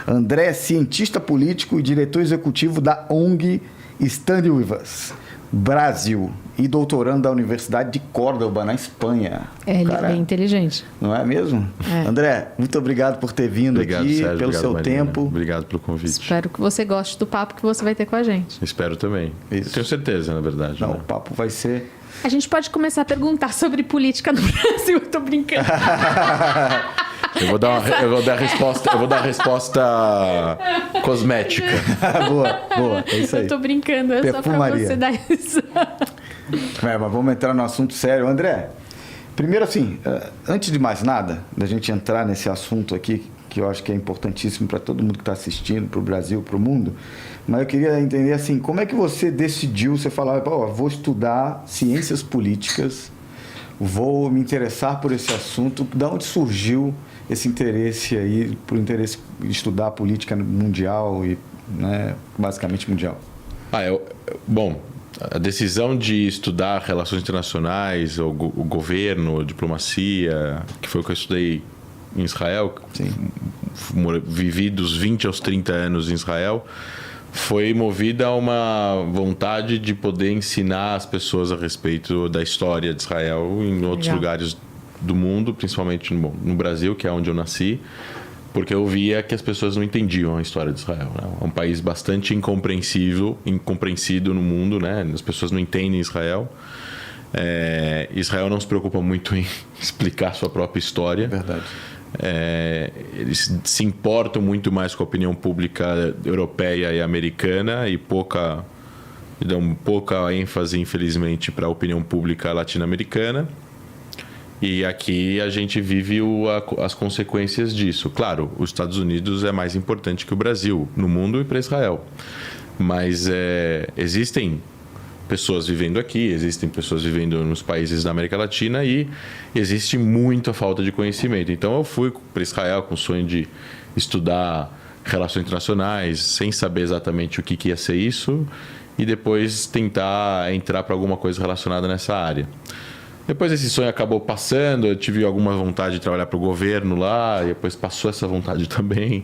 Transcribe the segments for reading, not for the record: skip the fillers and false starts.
André é cientista político e diretor executivo da ONG Stand With Us Brasil e doutorando da Universidade de Córdoba, na Espanha. Ele é bem inteligente. Não é mesmo? É. André, muito obrigado por ter vindo aqui, Sérgio, pelo seu Marina. tempo. Obrigado pelo convite. Espero que você goste do papo que você vai ter com a gente. Espero também. Isso. Tenho certeza, na verdade. Não, né? o papo vai ser... A gente pode começar a perguntar sobre política no Brasil. Eu tô brincando. Eu vou dar a resposta cosmética. boa, é isso aí. Eu tô brincando, é só pra Perfumaria. você dar isso. Mas vamos entrar no assunto sério. André, primeiro assim, antes de mais nada, da gente entrar nesse assunto aqui, que eu acho que é importantíssimo para todo mundo que está assistindo, para o Brasil, para o mundo, mas eu queria entender assim, como é que você decidiu, você falava, vou estudar ciências políticas, vou me interessar por esse assunto, de onde surgiu esse interesse aí, por interesse em estudar a política mundial e, né, basicamente mundial? Bom, a decisão de estudar relações internacionais, o governo, diplomacia, que foi o que eu estudei em Israel, Sim. Vivi dos 20 aos 30 anos em Israel, foi movida a uma vontade de poder ensinar as pessoas a respeito da história de Israel em outros lugares do mundo, principalmente no Brasil, que é onde eu nasci, porque eu via que as pessoas não entendiam a história de Israel. Né? É um país bastante incompreensido no mundo, né? As pessoas não entendem Israel. Israel não se preocupa muito em explicar sua própria história. Verdade. Eles se importam muito mais com a opinião pública europeia e americana e dão pouca ênfase, infelizmente, para a opinião pública latino-americana. E aqui a gente vive as consequências disso. Claro, os Estados Unidos é mais importante que o Brasil no mundo e para Israel. Mas existem pessoas vivendo aqui, existem pessoas vivendo nos países da América Latina e existe muita falta de conhecimento. Então eu fui para Israel com o sonho de estudar relações internacionais, sem saber exatamente o que ia ser isso, e depois tentar entrar para alguma coisa relacionada nessa área. Depois esse sonho acabou passando, eu tive alguma vontade de trabalhar para o governo lá, e depois passou essa vontade também.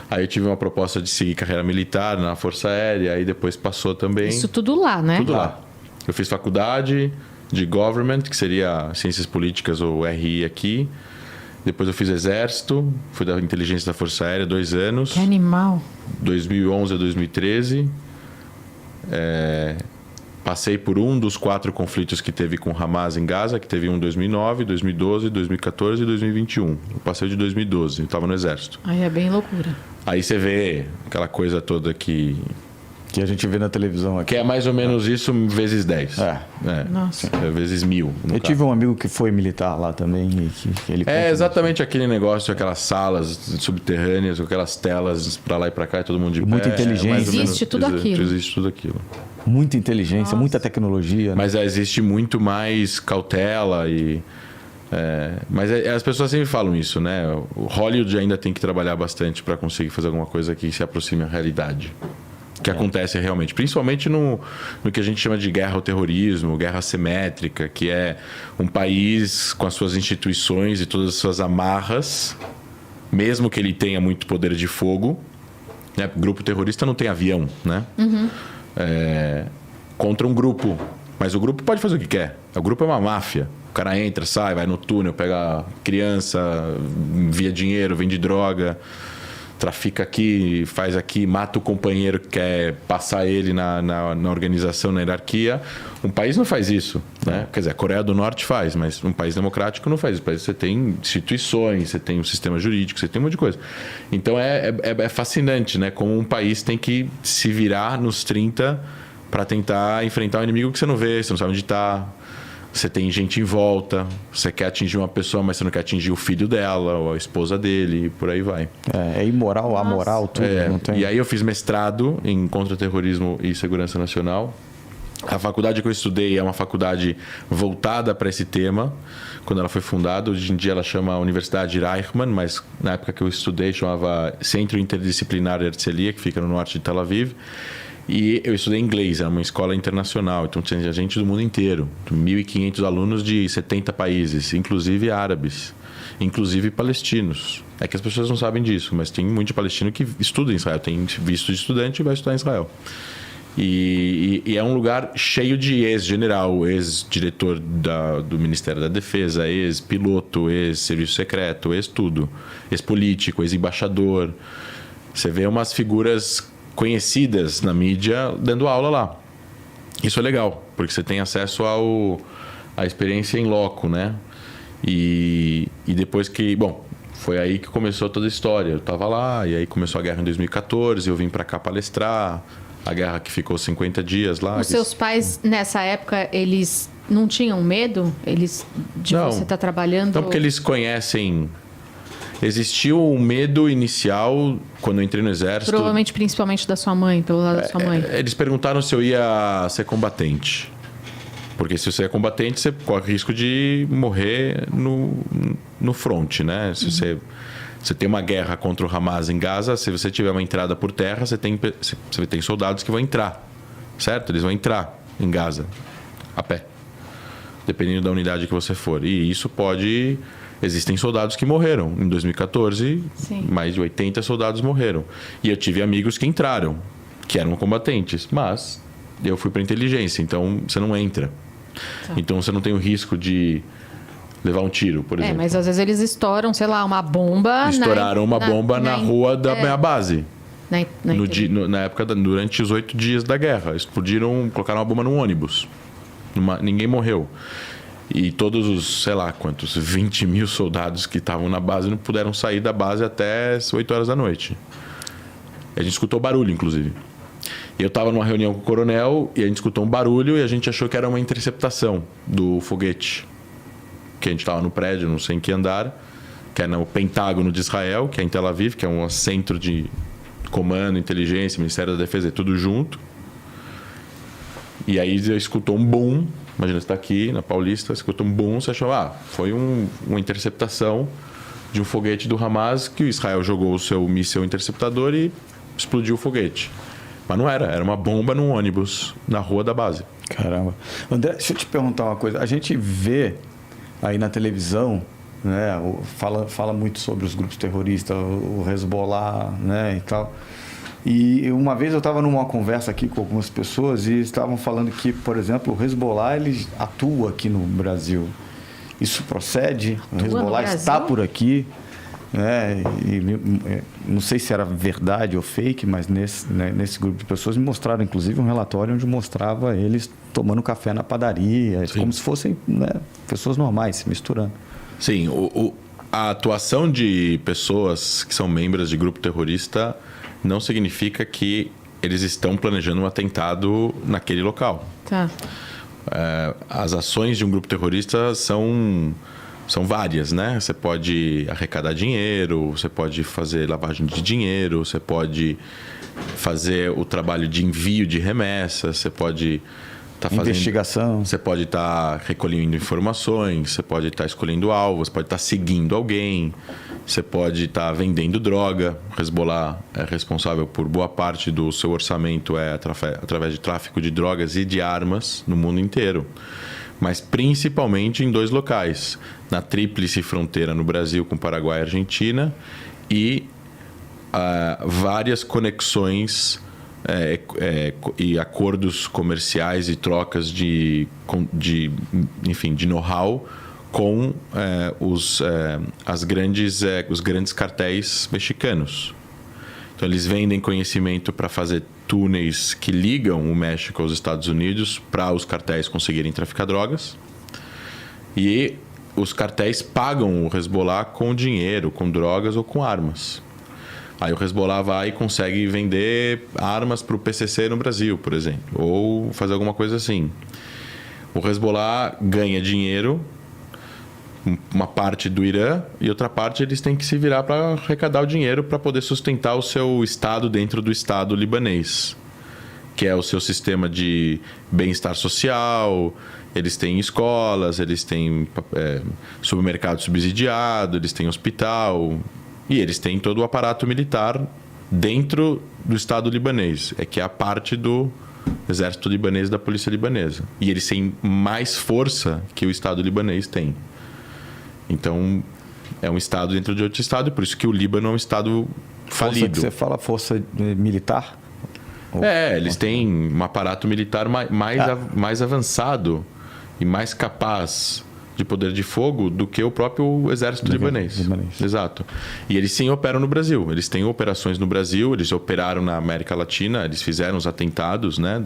Aí eu tive uma proposta de seguir carreira militar na Força Aérea, aí depois passou também. Isso tudo lá, né? Tudo lá. Eu fiz faculdade de Government, que seria Ciências Políticas ou RI aqui. Depois eu fiz Exército, fui da Inteligência da Força Aérea 2 anos. Que animal. 2011 a 2013. Passei por um dos 4 conflitos que teve com Hamas em Gaza, que teve um em 2009, 2012, 2014 e 2021. Eu passei de 2012, eu estava no Exército. Aí é bem loucura. Aí você vê aquela coisa toda que Que a gente vê na televisão aqui. que é mais ou menos isso vezes 10. Nossa. Vezes 1000. Eu tive um amigo que foi militar lá também. E que ele É exatamente aquele negócio, aquelas salas subterrâneas, com aquelas telas para lá e para cá, e todo mundo de pé. Muita inteligência. Mais ou menos- Existe tudo aquilo. Existe tudo aquilo. Muita inteligência, muita tecnologia. Né? Mas existe muito mais cautela e... mas as pessoas sempre falam isso, né? O Hollywood ainda tem que trabalhar bastante para conseguir fazer alguma coisa que se aproxime da realidade. Que acontece realmente. Principalmente no que a gente chama de guerra ao terrorismo, guerra assimétrica, que é um país com as suas instituições e todas as suas amarras, mesmo que ele tenha muito poder de fogo, né? O grupo terrorista não tem avião, né? Contra um grupo. Mas o grupo pode fazer o que quer. O grupo é uma máfia. O cara entra, sai, vai no túnel, pega criança, envia dinheiro, vende droga, trafica aqui, faz aqui, mata o companheiro que quer passar ele na organização, na hierarquia. Um país não faz isso, né? Quer dizer, a Coreia do Norte faz, mas um país democrático não faz isso. Um país você tem instituições, você tem um sistema jurídico, você tem um monte de coisa. Então é fascinante, né? Como um país tem que se virar nos 30 para tentar enfrentar um inimigo que você não vê, você não sabe onde está. Você tem gente em volta, você quer atingir uma pessoa, mas você não quer atingir o filho dela ou a esposa dele, e por aí vai. É imoral, amoral, tudo. Não tem... E aí eu fiz mestrado em contra-terrorismo e segurança nacional. A faculdade que eu estudei é uma faculdade voltada para esse tema, quando ela foi fundada. Hoje em dia ela chama Universidade Reichmann, mas na época que eu estudei chamava Centro Interdisciplinar Herzliya, que fica no norte de Tel Aviv. E eu estudei inglês, era uma escola internacional, então tinha gente do mundo inteiro, 1.500 alunos de 70 países, inclusive árabes. inclusive palestinos. É que as pessoas não sabem disso, mas tem muito palestino que estuda em Israel, tem visto de estudante e vai estudar em Israel. E é um lugar cheio de ex-general, ex-diretor do Ministério da Defesa, ex-piloto, ex-serviço secreto, ex-tudo, ex-político, ex-embaixador. Você vê umas figuras conhecidas na mídia dando aula lá. Isso é legal, porque você tem acesso à experiência em loco, né? E depois que... Bom, foi aí que começou toda a história. Eu estava lá, e aí começou a guerra em 2014, eu vim para cá palestrar, a guerra que ficou 50 dias lá. Os seus pais, nessa época, eles não tinham medo? Não. Você estar trabalhando? Não, porque eles conhecem... Existiu um medo inicial quando eu entrei no exército. Provavelmente, principalmente da sua mãe, pelo lado da sua mãe. Eles perguntaram se eu ia ser combatente. Porque se você é combatente, você corre risco de morrer no front, né? Se você tem uma guerra contra o Hamas em Gaza, se você tiver uma entrada por terra, você tem soldados que vão entrar, certo? Eles vão entrar em Gaza a pé, dependendo da unidade que você for. E isso pode... Existem soldados que morreram. Em 2014, Sim. mais de 80 soldados morreram. E eu tive amigos que entraram, que eram combatentes. Mas eu fui para inteligência, então você não entra. Tá. Então você não tem o risco de levar um tiro, por exemplo. Mas às vezes eles estouram, sei lá, uma bomba... Estouraram uma bomba na rua da minha base. Na época, durante os 8 dias da guerra. Explodiram, colocaram uma bomba num ônibus. Ninguém morreu. E todos os, sei lá quantos, 20 mil soldados que estavam na base não puderam sair da base até as 8 horas da noite. A gente escutou barulho, inclusive. Eu estava numa reunião com o coronel e a gente escutou um barulho e a gente achou que era uma interceptação do foguete. Que a gente estava no prédio, não sei em que andar, que é no Pentágono de Israel, que é em Tel Aviv, que é um centro de comando, inteligência, Ministério da Defesa, é tudo junto. E aí escutou um boom. Imagina, você está aqui na Paulista, escuta um boom, você achou, foi uma interceptação de um foguete do Hamas que o Israel jogou o seu míssil interceptador e explodiu o foguete. Mas não era uma bomba num ônibus na rua da base. Caramba. André, deixa eu te perguntar uma coisa. A gente vê aí na televisão, né, fala muito sobre os grupos terroristas, o Hezbollah, né, e tal. E uma vez eu estava numa conversa aqui com algumas pessoas e estavam falando que, por exemplo, o Hezbollah ele atua aqui no Brasil. Isso procede? O Hezbollah está por aqui, né? E não sei se era verdade ou fake, mas nesse grupo de pessoas me mostraram, inclusive, um relatório onde mostrava eles tomando café na padaria, Sim. como se fossem, né, pessoas normais se misturando. Sim, a atuação de pessoas que são membros de grupo terrorista não significa que eles estão planejando um atentado naquele local. Tá. As ações de um grupo terrorista são várias, né? Você pode arrecadar dinheiro, você pode fazer lavagem de dinheiro, você pode fazer o trabalho de envio de remessas, você pode estar fazendo... Investigação. Você pode estar recolhendo informações, você pode estar escolhendo alvos, pode estar seguindo alguém, você pode estar vendendo droga. O Hezbollah é responsável por boa parte do seu orçamento através de tráfico de drogas e de armas no mundo inteiro. Mas principalmente em 2 locais. Na tríplice fronteira no Brasil com Paraguai e Argentina e várias conexões e acordos comerciais e trocas de know-how com os grandes cartéis mexicanos. Então, eles vendem conhecimento para fazer túneis que ligam o México aos Estados Unidos para os cartéis conseguirem traficar drogas. E os cartéis pagam o Hezbollah com dinheiro, com drogas ou com armas. Aí o Hezbollah vai e consegue vender armas para o PCC no Brasil, por exemplo, ou fazer alguma coisa assim. O Hezbollah ganha dinheiro, uma parte do Irã, e outra parte eles têm que se virar para arrecadar o dinheiro para poder sustentar o seu Estado dentro do Estado libanês, que é o seu sistema de bem-estar social. Eles têm escolas, eles têm supermercado subsidiado, eles têm hospital, e eles têm todo o aparato militar dentro do Estado libanês, que é a parte do exército libanês e da polícia libanesa. E eles têm mais força que o Estado libanês tem. Então, É um Estado dentro de outro Estado, e por isso que o Líbano é um Estado Força falido. que você fala força militar? Eles têm um aparato militar mais avançado e mais capaz de poder de fogo do que o próprio exército libanês. Exato. E eles sim operam no Brasil. Eles têm operações no Brasil, eles operaram na América Latina, eles fizeram os atentados, né,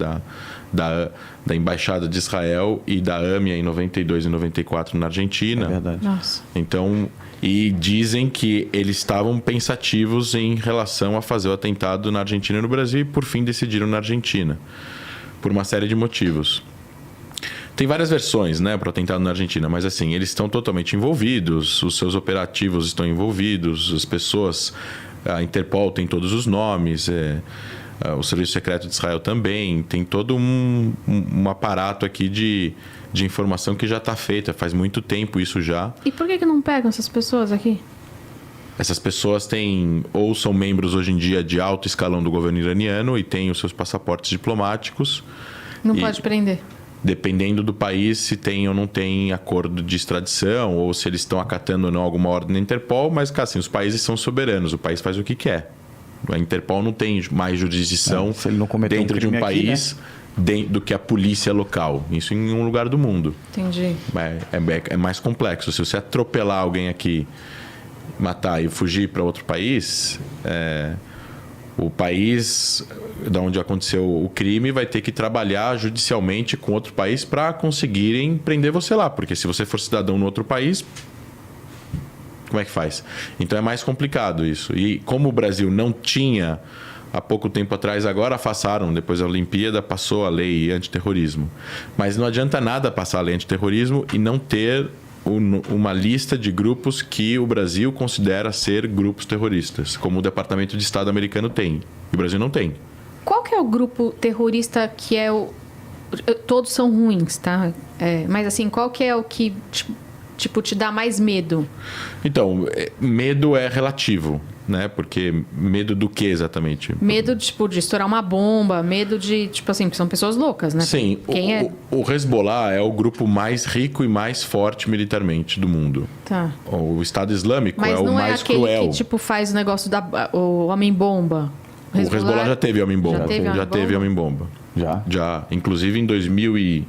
da Embaixada de Israel e da AMIA em 92 e 94 na Argentina. É verdade. Nossa. Então, e dizem que eles estavam pensativos em relação a fazer o atentado na Argentina e no Brasil e por fim decidiram na Argentina, por uma série de motivos. Tem várias versões, né, para o atentado na Argentina, mas assim, eles estão totalmente envolvidos, os seus operativos estão envolvidos, as pessoas, a Interpol tem todos os nomes, o Serviço Secreto de Israel também, tem todo um aparato aqui de informação que já está feita, faz muito tempo isso já. E por que não pegam essas pessoas aqui? Essas pessoas têm, ou são membros hoje em dia de alto escalão do governo iraniano e têm os seus passaportes diplomáticos. Não pode prender? Dependendo do país, se tem ou não tem acordo de extradição, ou se eles estão acatando ou não alguma ordem da Interpol, mas, cara, assim, os países são soberanos, o país faz o que quer. A Interpol não tem mais jurisdição se ele não cometer dentro de um país aqui, né? do que a polícia local. Isso em um lugar do mundo. Entendi. É mais complexo. Se você atropelar alguém aqui, matar e fugir para outro país, o país de onde aconteceu o crime vai ter que trabalhar judicialmente com outro país para conseguirem prender você lá. Porque se você for cidadão no outro país, como é que faz? Então é mais complicado isso. E como o Brasil não tinha, há pouco tempo atrás, agora passaram, depois da Olimpíada, passou a lei antiterrorismo. Mas não adianta nada passar a lei antiterrorismo e não ter uma lista de grupos que o Brasil considera ser grupos terroristas, como o Departamento de Estado americano tem. E o Brasil não tem. Qual que é o grupo terrorista que é o... Todos são ruins, tá? Mas assim, qual que é o que te dá mais medo? Então, medo é relativo, né? Porque medo do que exatamente? Medo, de estourar uma bomba, medo de, assim, são pessoas loucas, né? Sim, o Hezbollah é o grupo mais rico e mais forte militarmente do mundo. Tá. O Estado Islâmico mas é o mais cruel. Mas não é aquele que, faz o negócio o homem-bomba? O Hezbollah já teve homem-bomba. Já teve homem-bomba. Já. Inclusive em 2000 e...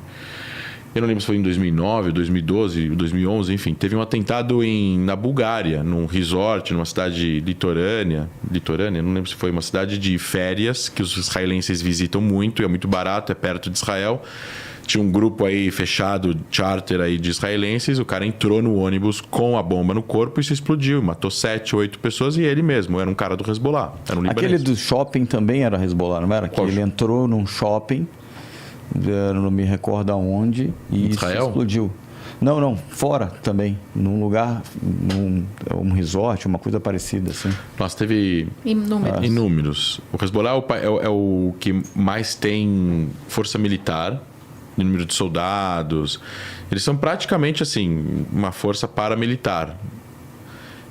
Eu não lembro se foi em 2009, 2012, 2011, enfim. Teve um atentado na Bulgária, num resort, numa cidade litorânea, não lembro se foi uma cidade de férias, que os israelenses visitam muito, é muito barato, é perto de Israel. Tinha um grupo aí fechado, charter aí de israelenses, o cara entrou no ônibus com a bomba no corpo e se explodiu, matou 7, 8 pessoas e ele mesmo, era um cara do Hezbollah, era um libanês. Aquele do shopping também era Hezbollah, não era? Que ele entrou num shopping, não me recordo aonde, e Israel? explodiu. Não, fora também, num lugar, um resort, uma coisa parecida assim. Nossa, teve inúmeros. O Hezbollah é o que mais tem força militar, número de soldados. Eles são praticamente assim uma força paramilitar.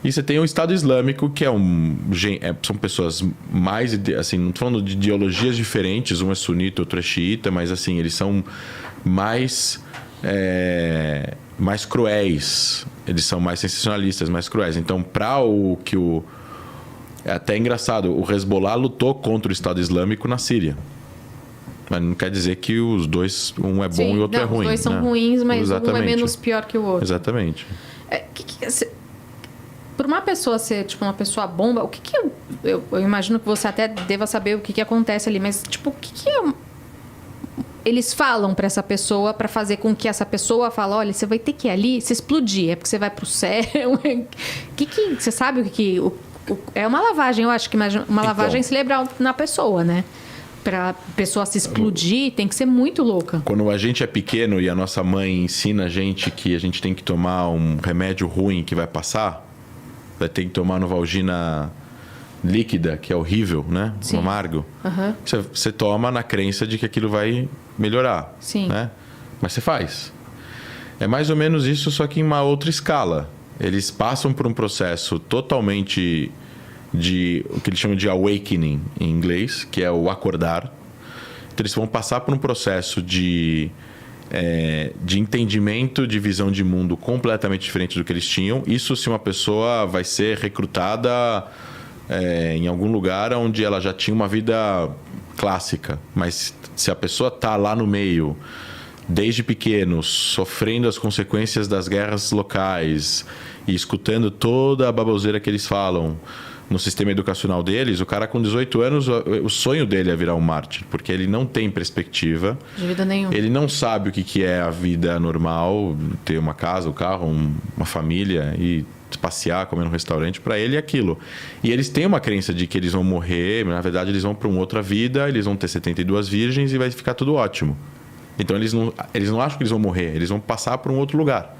E você tem o Estado Islâmico, que são pessoas mais, assim, não estou falando de ideologias diferentes, um é sunita, outro é xiita, mas assim, eles são mais cruéis, eles são mais sensacionalistas, mais cruéis. Então, é até engraçado, o Hezbollah lutou contra o Estado Islâmico na Síria. Mas não quer dizer que os dois, um é bom e o outro é ruim. Os dois são ruins, mas Exatamente. um é menos pior que o outro. Exatamente. Por uma pessoa ser, uma pessoa bomba, o que eu imagino que você até deva saber o que acontece ali, mas, o que eles falam para essa pessoa para fazer com que essa pessoa fale, olha, você vai ter que ir ali, se explodir, é porque você vai pro céu. Você sabe o que... É uma lavagem, eu acho que uma lavagem cerebral na pessoa, né? Pra pessoa se explodir, tem que ser muito louca. Quando a gente é pequeno e a nossa mãe ensina a gente que a gente tem que tomar um remédio ruim que vai passar, vai ter que tomar Novalgina líquida, que é horrível, né? Sim. Amargo. Uhum. Você toma na crença de que aquilo vai melhorar. Sim. Né? Mas você faz. É mais ou menos isso, só que em uma outra escala. Eles passam por um processo totalmente o que eles chamam de awakening em inglês, que é o acordar. Então eles vão passar por um processo de de entendimento, de visão de mundo completamente diferente do que eles tinham. Isso se uma pessoa vai ser recrutada em algum lugar onde ela já tinha uma vida clássica. Mas se a pessoa está lá no meio, desde pequeno, sofrendo as consequências das guerras locais e escutando toda a baboseira que eles falam no sistema educacional deles, o cara com 18 anos, o sonho dele é virar um mártir, porque ele não tem perspectiva. De vida nenhuma. Ele não sabe o que é a vida normal, ter uma casa, um carro, uma família e passear, comer num restaurante. Para ele é aquilo. E eles têm uma crença de que eles vão morrer, na verdade eles vão para uma outra vida, eles vão ter 72 virgens e vai ficar tudo ótimo. Então eles não acham que eles vão morrer, eles vão passar para um outro lugar.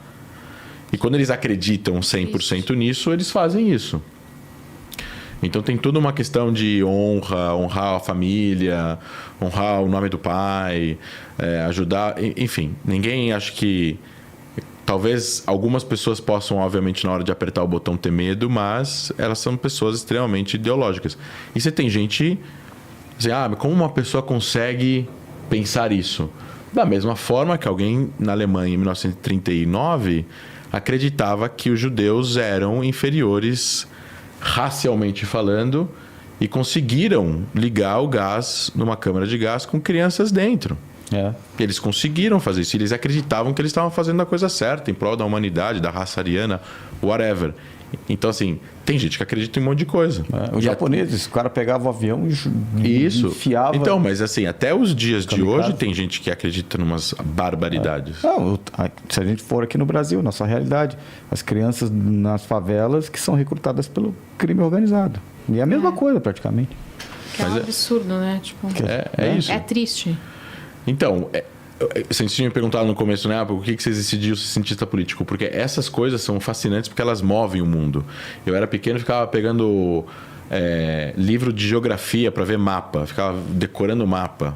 E quando eles acreditam 100% nisso, eles fazem isso. Então tem toda uma questão de honrar a família, honrar o nome do pai, ajudar, enfim. Ninguém acha que... Talvez algumas pessoas possam, obviamente, na hora de apertar o botão ter medo, mas elas são pessoas extremamente ideológicas. E você tem gente... Assim, como uma pessoa consegue pensar isso? Da mesma forma que alguém na Alemanha, em 1939, acreditava que os judeus eram inferiores racialmente falando e conseguiram ligar o gás numa câmara de gás com crianças dentro. Eles conseguiram fazer isso. Eles acreditavam que eles estavam fazendo a coisa certa em prol da humanidade, da raça ariana, whatever. Então, assim, tem gente que acredita em um monte de coisa. Os japoneses, o cara pegava o avião e enfiava... Então, mas assim, até os dias de hoje tem gente que acredita em umas barbaridades. Se a gente for aqui no Brasil, nossa realidade, as crianças nas favelas que são recrutadas pelo crime organizado. E é a mesma coisa, praticamente. Que é um absurdo, né? Tipo, é isso. É triste. Então... Você tinha me perguntado no começo, né? Por que você decidiu ser cientista político? Porque essas coisas são fascinantes porque elas movem o mundo. Eu era pequeno e ficava pegando livro de geografia para ver mapa. Ficava decorando mapa.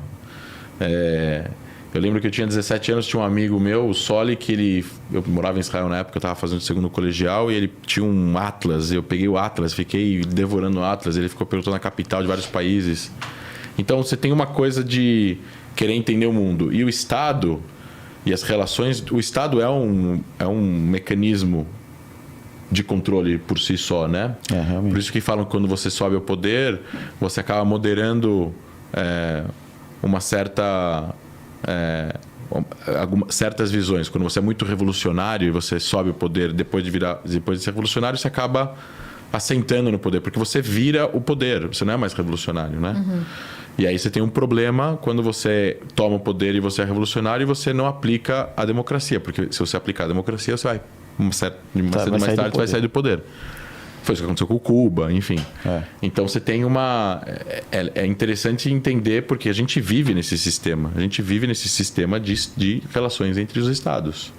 Eu lembro que eu tinha 17 anos, tinha um amigo meu, o Soli, que eu morava em Israel na época, eu estava fazendo o segundo colegial, e ele tinha um atlas. Eu peguei o atlas, fiquei devorando o atlas. Ele ficou perguntando a capital de vários países. Então, você tem uma coisa de... querer entender o mundo. E o Estado e as relações... O Estado é um mecanismo de controle por si só, né? Realmente. Por isso que falam que quando você sobe ao poder, você acaba moderando uma certa... certas visões. Quando você é muito revolucionário e você sobe ao poder depois de ser revolucionário, você acaba assentando no poder, porque você vira o poder. Você não é mais revolucionário, né? Uhum. E aí você tem um problema quando você toma o poder e você é revolucionário e você não aplica a democracia. Porque se você aplicar a democracia, você vai, mais tarde, vai sair do poder. Foi isso que aconteceu com Cuba, enfim. Então você tem uma... É interessante entender porque a gente vive nesse sistema. A gente vive nesse sistema de relações entre os estados.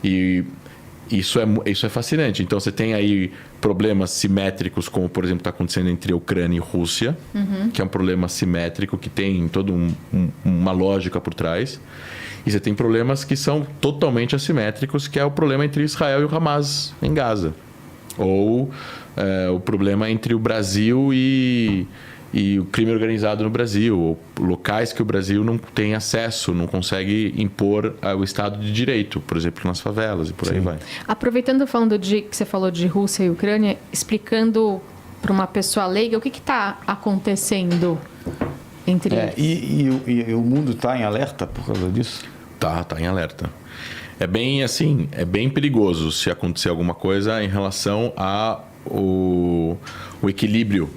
E isso é fascinante. Então você tem aí problemas simétricos, como por exemplo está acontecendo entre a Ucrânia e Rússia, que é um problema simétrico que tem toda uma lógica por trás. E você tem problemas que são totalmente assimétricos, que é o problema entre Israel e o Hamas em Gaza. Ou o problema entre o Brasil e o crime organizado no Brasil, ou locais que o Brasil não tem acesso, não consegue impor o Estado de Direito, por exemplo, nas favelas e por aí vai. Aproveitando falando que você falou de Rússia e Ucrânia, explicando para uma pessoa leiga o que está acontecendo entre eles. E o mundo está em alerta por causa disso? Tá em alerta. É bem perigoso se acontecer alguma coisa em relação ao equilíbrio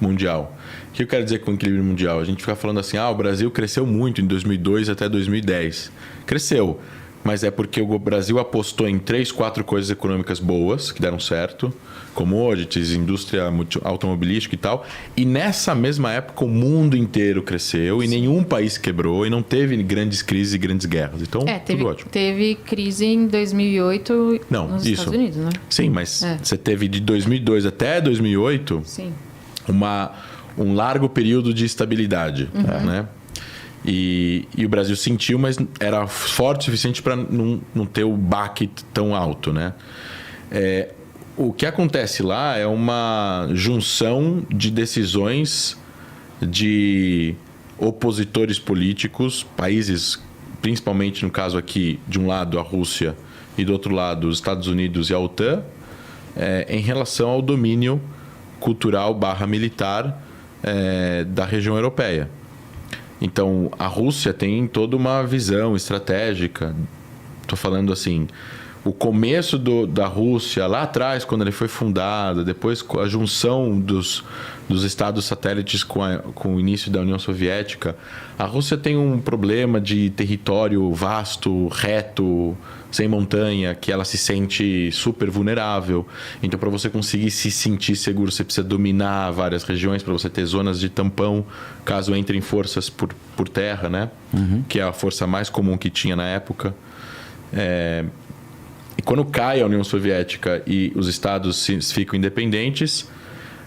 mundial. O que eu quero dizer com equilíbrio mundial? A gente fica falando assim, o Brasil cresceu muito em 2002 até 2010. Cresceu, mas é porque o Brasil apostou em 3, 4 coisas econômicas boas, que deram certo, commodities, indústria automobilística e tal. E nessa mesma época o mundo inteiro cresceu e nenhum país quebrou e não teve grandes crises e grandes guerras. Então, tudo ótimo. Teve crise em 2008 nos Estados Unidos, né? Sim, mas você teve de 2002 até 2008... Sim. Um largo período de estabilidade, né? E o Brasil sentiu, mas era forte o suficiente para não ter o baque tão alto, né? O que acontece lá é uma junção de decisões de opositores políticos, países principalmente no caso aqui, de um lado a Rússia e do outro lado os Estados Unidos e a OTAN, em relação ao domínio cultural / militar da região europeia. Então, a Rússia tem toda uma visão estratégica. Estou falando assim, o começo da Rússia, lá atrás, quando ele foi fundado, depois com a junção dos estados satélites com o início da União Soviética, a Rússia tem um problema de território vasto, reto, sem montanha, que ela se sente super vulnerável. Então, para você conseguir se sentir seguro, você precisa dominar várias regiões, para você ter zonas de tampão, caso entrem forças por terra, né? Que é a força mais comum que tinha na época. E quando cai a União Soviética e os estados ficam independentes,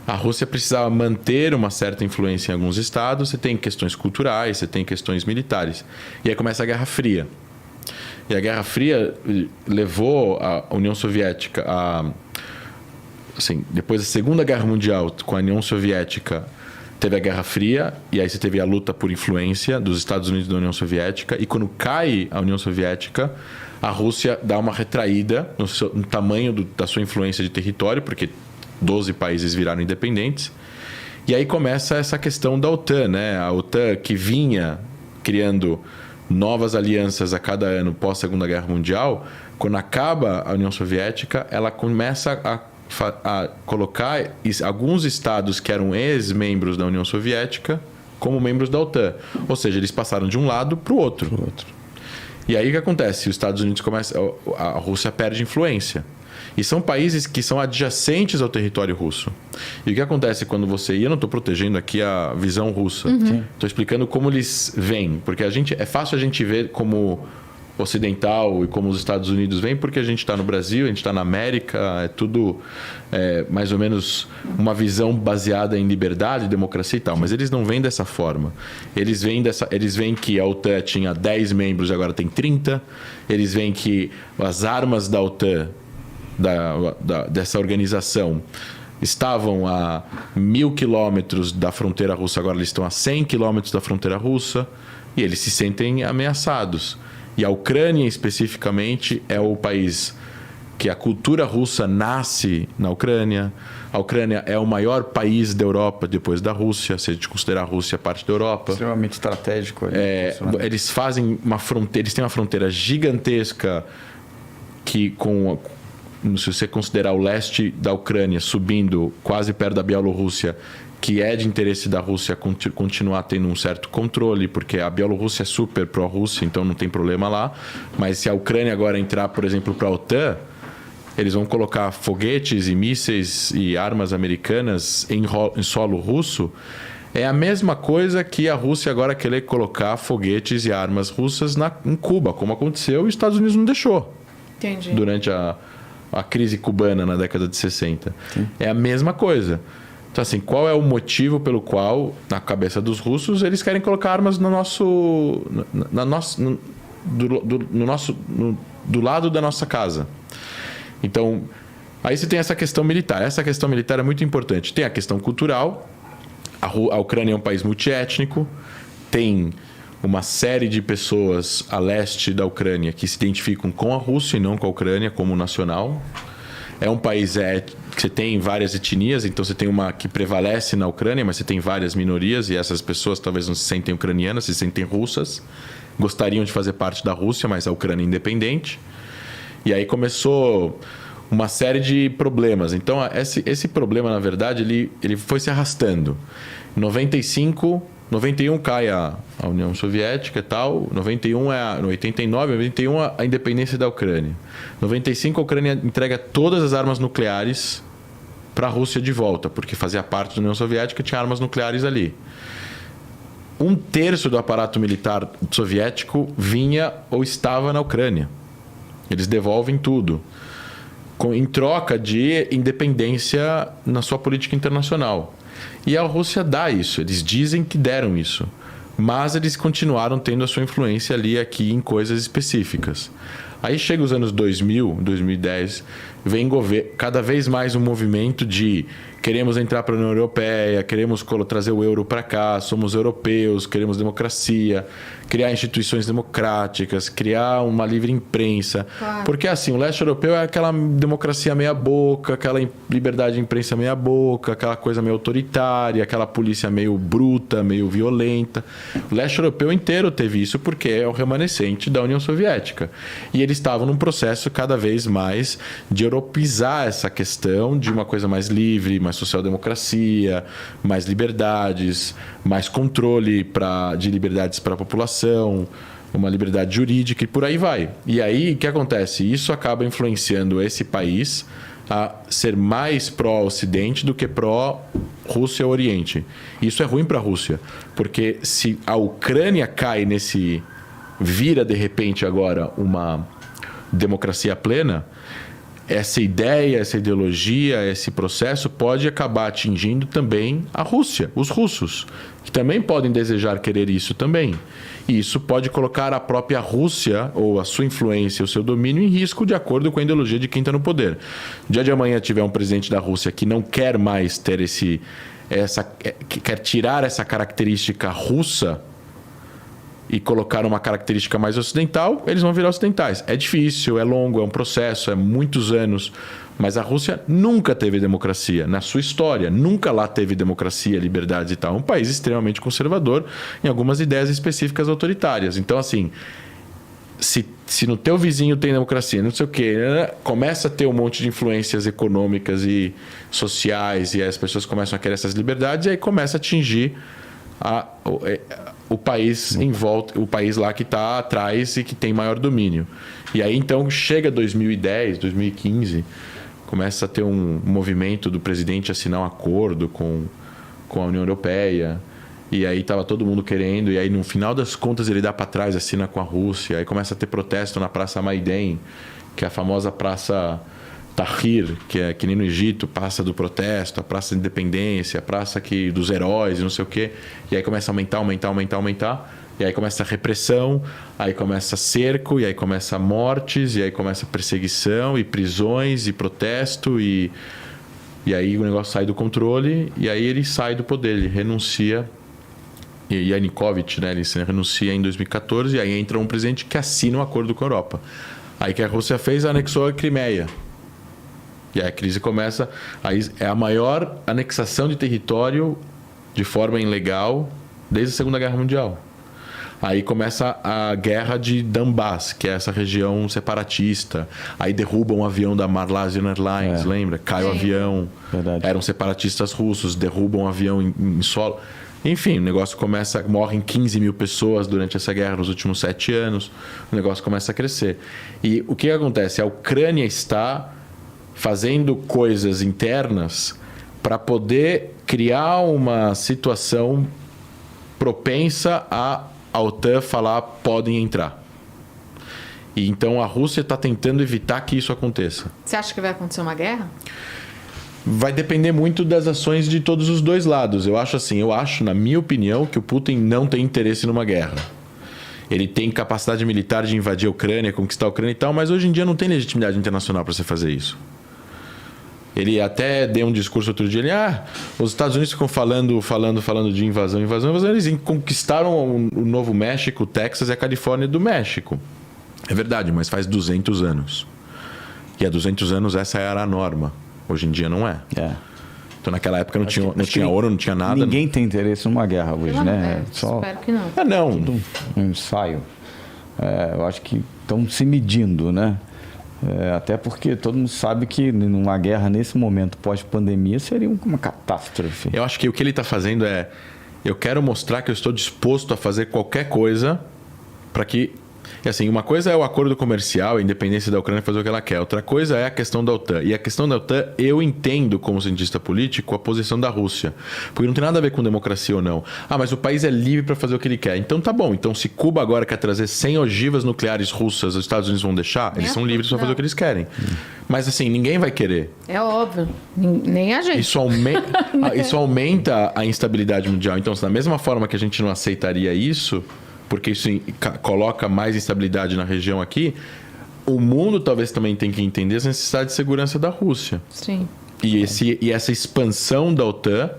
a Rússia precisava manter uma certa influência em alguns estados. Você tem questões culturais, você tem questões militares. E aí começa a Guerra Fria. E a Guerra Fria levou a União Soviética a... Assim, depois da Segunda Guerra Mundial, com a União Soviética, teve a Guerra Fria, e aí você teve a luta por influência dos Estados Unidos e da União Soviética. E quando cai a União Soviética, a Rússia dá uma retraída no tamanho da sua influência de território, porque 12 países viraram independentes. E aí começa essa questão da OTAN, né? A OTAN, que vinha criando novas alianças a cada ano pós Segunda Guerra Mundial, quando acaba a União Soviética, ela começa a colocar alguns estados que eram ex-membros da União Soviética como membros da OTAN. Ou seja, eles passaram de um lado para o outro. E aí o que acontece? Os Estados Unidos a Rússia perde influência. E são países que são adjacentes ao território russo. E o que acontece quando você... E eu não estou protegendo aqui a visão russa. Estou explicando como eles veem. Porque é fácil a gente ver como ocidental e como os Estados Unidos veem, porque a gente está no Brasil, a gente está na América, é tudo mais ou menos uma visão baseada em liberdade, democracia e tal. Mas eles não veem dessa forma. Eles veem que a OTAN tinha 10 membros e agora tem 30. Eles veem que as armas da OTAN, dessa organização, estavam a 1.000 quilômetros da fronteira russa, agora eles estão a 100 quilômetros da fronteira russa, e eles se sentem ameaçados. E a Ucrânia, especificamente, é o país que a cultura russa nasce na Ucrânia. A Ucrânia é o maior país da Europa depois da Rússia, se a gente considerar a Rússia parte da Europa. Extremamente estratégico. Eles fazem uma fronteira, eles têm uma fronteira gigantesca que se você considerar o leste da Ucrânia subindo quase perto da Bielorrússia, que é de interesse da Rússia continuar tendo um certo controle, porque a Bielorrússia é super pró-Rússia, então não tem problema lá. Mas se a Ucrânia agora entrar, por exemplo, para a OTAN, eles vão colocar foguetes e mísseis e armas americanas em solo russo. É a mesma coisa que a Rússia agora querer colocar foguetes e armas russas em Cuba, como aconteceu, e os Estados Unidos não deixou. Entendi. Durante a crise cubana na década de 60. Sim. É a mesma coisa. Então, assim, qual é o motivo pelo qual, na cabeça dos russos, eles querem colocar armas do lado da nossa casa? Então, aí você tem essa questão militar. Essa questão militar é muito importante. Tem a questão cultural. A Ucrânia é um país multiétnico. Tem uma série de pessoas a leste da Ucrânia que se identificam com a Rússia e não com a Ucrânia como nacional. É um país que você tem várias etnias, então você tem uma que prevalece na Ucrânia, mas você tem várias minorias, e essas pessoas talvez não se sentem ucranianas, se sentem russas, gostariam de fazer parte da Rússia, mas a Ucrânia é independente. E aí começou uma série de problemas. Então esse problema, na verdade, ele foi se arrastando. Em 91 cai a União Soviética e tal, 89, 91 a independência da Ucrânia. 95 a Ucrânia entrega todas as armas nucleares para a Rússia de volta, porque fazia parte da União Soviética e tinha armas nucleares ali. 1/3 do aparato militar soviético vinha ou estava na Ucrânia. Eles devolvem tudo, em troca de independência na sua política internacional. E a Rússia dá isso, eles dizem que deram isso, mas eles continuaram tendo a sua influência ali aqui em coisas específicas. Aí chega os anos 2000, 2010, vem cada vez mais um movimento de queremos entrar para a União Europeia, queremos trazer o euro para cá, somos europeus, queremos democracia, criar instituições democráticas, criar uma livre imprensa. Claro. Porque assim, o leste europeu é aquela democracia meia boca, aquela liberdade de imprensa meia boca, aquela coisa meio autoritária, aquela polícia meio bruta, meio violenta. O leste europeu inteiro teve isso porque é o remanescente da União Soviética. E eles estavam num processo cada vez mais de europeizar essa questão de uma coisa mais livre, mais social-democracia, mais liberdades, mais controle de liberdades para a população, uma liberdade jurídica e por aí vai. E aí, o que acontece? Isso acaba influenciando esse país a ser mais pró-Ocidente do que pró-Rússia-Oriente. Isso é ruim para a Rússia, porque se a Ucrânia cai vira de repente agora uma democracia plena, essa ideia, essa ideologia, esse processo pode acabar atingindo também a Rússia, os russos, que também podem desejar querer isso também. E isso pode colocar a própria Rússia, ou a sua influência, o seu domínio em risco de acordo com a ideologia de quem está no poder. Dia de amanhã tiver um presidente da Rússia que não quer mais ter que quer tirar essa característica russa e colocar uma característica mais ocidental, eles vão virar ocidentais. É difícil, é longo, é um processo, é muitos anos. Mas a Rússia nunca teve democracia na sua história. Nunca lá teve democracia, liberdade e tal. É um país extremamente conservador em algumas ideias específicas autoritárias. Então, assim, se no teu vizinho tem democracia, não sei o quê, começa a ter um monte de influências econômicas e sociais e as pessoas começam a querer essas liberdades e aí começa a atingir o país em volta, o país lá que está atrás e que tem maior domínio. E aí então chega 2010, 2015, começa a ter um movimento do presidente assinar um acordo com a União Europeia. E aí estava todo mundo querendo, e aí no final das contas ele dá para trás, assina com a Rússia. Aí começa a ter protesto na Praça Maidan, que é a famosa Praça Tahrir, que é que nem no Egito, praça do protesto, a praça da independência, a praça dos heróis, não sei o quê. E aí começa a aumentar. E aí começa a repressão, aí começa cerco, e aí começa mortes, e aí começa perseguição, e prisões, e protesto, e aí o negócio sai do controle, e aí ele sai do poder, ele renuncia. E Yanukovych, né, ele renuncia em 2014, e aí entra um presidente que assina um acordo com a Europa. Aí o que a Rússia fez, anexou a Crimeia. E aí a crise começa. Aí é a maior anexação de território de forma ilegal desde a Segunda Guerra Mundial. Aí começa a guerra de Donbass, que é essa região separatista. Aí derrubam um avião da Malaysian Airlines, lembra? Cai o avião. Verdade. Eram separatistas russos, derrubam um avião em solo. Enfim, o negócio morrem 15 mil pessoas durante essa guerra nos últimos 7 anos. O negócio começa a crescer. E o que acontece? A Ucrânia está fazendo coisas internas para poder criar uma situação propensa a OTAN falar podem entrar. E então a Rússia está tentando evitar que isso aconteça. Você acha que vai acontecer uma guerra? Vai depender muito das ações de todos os dois lados. Eu acho, na minha opinião, que o Putin não tem interesse numa guerra. Ele tem capacidade militar de invadir a Ucrânia, conquistar a Ucrânia e tal, mas hoje em dia não tem legitimidade internacional para você fazer isso. Ele até deu um discurso outro dia, os Estados Unidos ficam falando de invasão. Eles conquistaram o Novo México, o Texas e a Califórnia do México. É verdade, mas faz 200 anos. E há 200 anos essa era a norma. Hoje em dia não é. Então naquela época não tinha ouro, não tinha nada. Ninguém tem interesse numa guerra hoje, né? Espero que não. Não. Tudo um ensaio. Eu acho que estão se medindo, né? Até porque todo mundo sabe que numa guerra nesse momento pós-pandemia seria uma catástrofe. Eu acho que o que ele está fazendo eu quero mostrar que eu estou disposto a fazer qualquer coisa para que... E assim, uma coisa é o acordo comercial, a independência da Ucrânia fazer o que ela quer. Outra coisa é a questão da OTAN. E a questão da OTAN, eu entendo como cientista político a posição da Rússia. Porque não tem nada a ver com democracia ou não. Mas o país é livre para fazer o que ele quer. Então tá bom. Então se Cuba agora quer trazer 100 ogivas nucleares russas, os Estados Unidos vão deixar? Eles são livres para fazer o que eles querem. Mas assim, ninguém vai querer. É óbvio. Nem a gente. Isso aumenta a instabilidade mundial. Então, da mesma forma que a gente não aceitaria isso... porque isso coloca mais instabilidade na região aqui, o mundo talvez também tenha que entender as necessidades de segurança da Rússia. Sim. E essa expansão da OTAN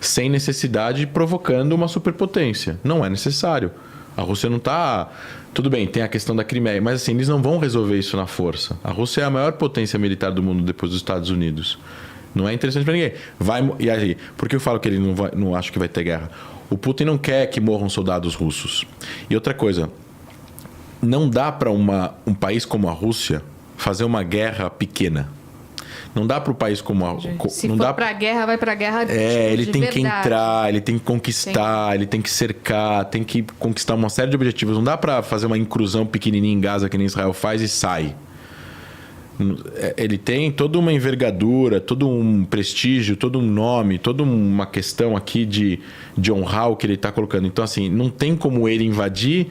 sem necessidade provocando uma superpotência. Não é necessário. A Rússia não está... Tudo bem, tem a questão da Crimeia, mas assim, eles não vão resolver isso na força. A Rússia é a maior potência militar do mundo depois dos Estados Unidos. Não é interessante para ninguém. E aí, por que eu falo que ele não acho que vai ter guerra? O Putin não quer que morram soldados russos. E outra coisa, não dá para um país como a Rússia fazer uma guerra pequena. Não dá para o país como a... Se não for dá... para a guerra, vai para a guerra de ele tem verdade. que entrar, ele tem que conquistar, ele tem que cercar, tem que conquistar uma série de objetivos. Não dá para fazer uma intrusão pequenininha em Gaza, que nem Israel faz, e sai. Ele tem toda uma envergadura, todo um prestígio, todo um nome, toda uma questão aqui de honrar o que ele está colocando. Então, assim, não tem como ele invadir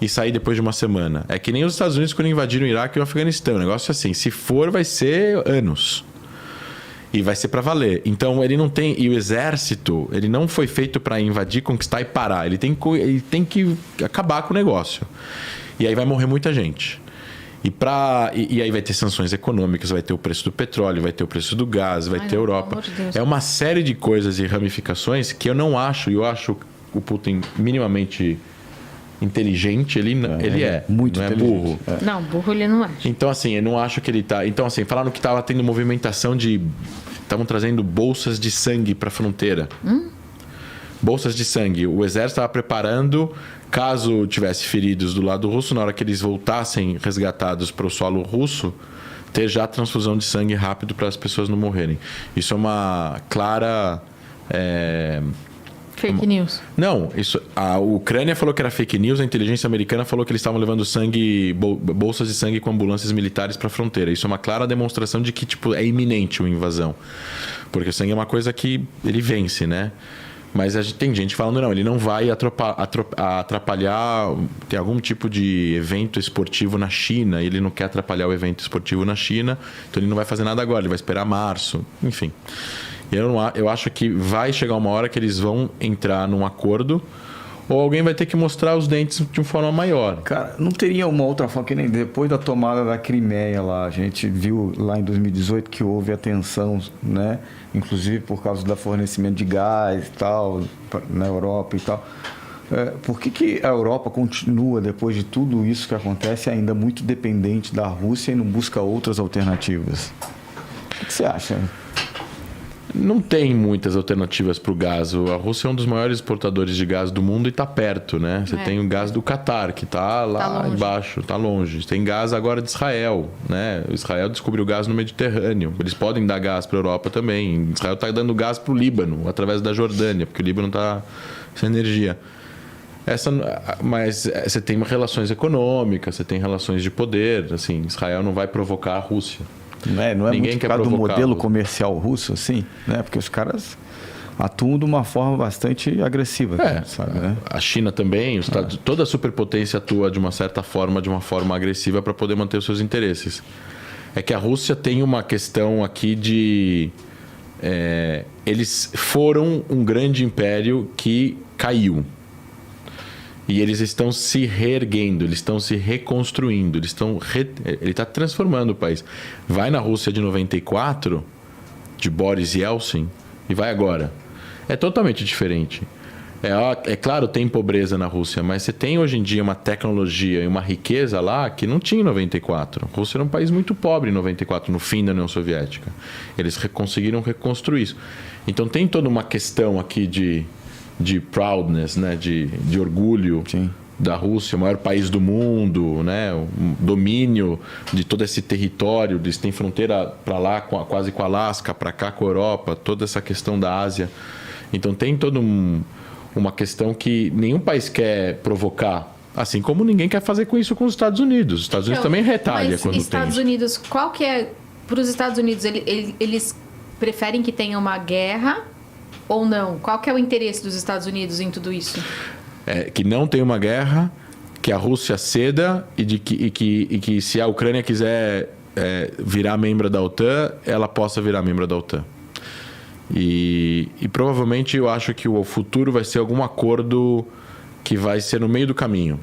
e sair depois de uma semana. É que nem os Estados Unidos quando invadiram o Iraque e o Afeganistão. O negócio é assim, se for, vai ser anos. E vai ser para valer. Então, ele não tem... E o exército, ele não foi feito para invadir, conquistar e parar. Ele tem que acabar com o negócio. E aí vai morrer muita gente. E aí vai ter sanções econômicas, vai ter o preço do petróleo, vai ter o preço do gás, vai ter a Europa. É uma série de coisas e ramificações que eu não acho, eu acho o Putin minimamente inteligente, ele é muito não é burro. Não, burro ele não é. Então, assim, eu não acho que ele tá... Então, assim, falaram que estava tendo movimentação de... Estavam trazendo bolsas de sangue para a fronteira. Bolsas de sangue. O exército estava preparando, caso tivesse feridos do lado russo, na hora que eles voltassem resgatados para o solo russo, ter já transfusão de sangue rápido para as pessoas não morrerem. Isso é uma clara... Fake news. Não, a Ucrânia falou que era fake news, a inteligência americana falou que eles estavam levando sangue, bolsas de sangue com ambulâncias militares para a fronteira. Isso é uma clara demonstração de que é iminente uma invasão. Porque o sangue é uma coisa que ele vence, né? Mas tem gente falando, não, ele não vai atrapalhar, tem algum tipo de evento esportivo na China, ele não quer atrapalhar o evento esportivo na China, então ele não vai fazer nada agora, ele vai esperar março, enfim. Eu acho que vai chegar uma hora que eles vão entrar num acordo ou alguém vai ter que mostrar os dentes de uma forma maior. Cara, não teria uma outra forma, que nem depois da tomada da Crimeia lá, a gente viu lá em 2018 que houve a tensão, né? Inclusive por causa do fornecimento de gás e tal, na Europa e tal. Por que a Europa continua, depois de tudo isso que acontece, ainda muito dependente da Rússia e não busca outras alternativas? O que você acha? Não tem muitas alternativas para o gás. A Rússia é um dos maiores exportadores de gás do mundo e está perto, né? Você tem o gás do Catar, que está lá embaixo, está longe. Tem gás agora de Israel, né? O Israel descobriu gás no Mediterrâneo. Eles podem dar gás para a Europa também. Israel está dando gás para o Líbano, através da Jordânia, porque o Líbano está sem energia. Mas você tem relações econômicas, você tem relações de poder. Assim, Israel não vai provocar a Rússia. Não é muito por causa do modelo comercial russo, assim, né? Porque os caras atuam de uma forma bastante agressiva, sabe, né? A China também, toda a superpotência atua de uma certa forma, de uma forma agressiva para poder manter os seus interesses. É que a Rússia tem uma questão aqui de... eles foram um grande império que caiu. E eles estão se reerguendo, eles estão se reconstruindo, ele está transformando o país. Vai na Rússia de 94, de Boris Yeltsin, e vai agora. É totalmente diferente. É claro, tem pobreza na Rússia, mas você tem hoje em dia uma tecnologia e uma riqueza lá que não tinha em 94. A Rússia era um país muito pobre em 94, no fim da União Soviética. Eles conseguiram reconstruir isso. Então tem toda uma questão aqui de proudness, né? de orgulho. Sim. Da Rússia, o maior país do mundo, né? O domínio de todo esse território, eles têm fronteira para lá, quase com a Alasca, para cá com a Europa, toda essa questão da Ásia. Então tem toda uma questão que nenhum país quer provocar, assim como ninguém quer fazer com isso com os Estados Unidos. Os Estados Unidos também retalha quando Estados Unidos, qual que é... Para os Estados Unidos, eles preferem que tenha uma guerra ou não? Qual que é o interesse dos Estados Unidos em tudo isso? Que não tenha uma guerra, que a Rússia ceda e que se a Ucrânia quiser virar membro da OTAN, ela possa virar membro da OTAN. E provavelmente eu acho que o futuro vai ser algum acordo que vai ser no meio do caminho.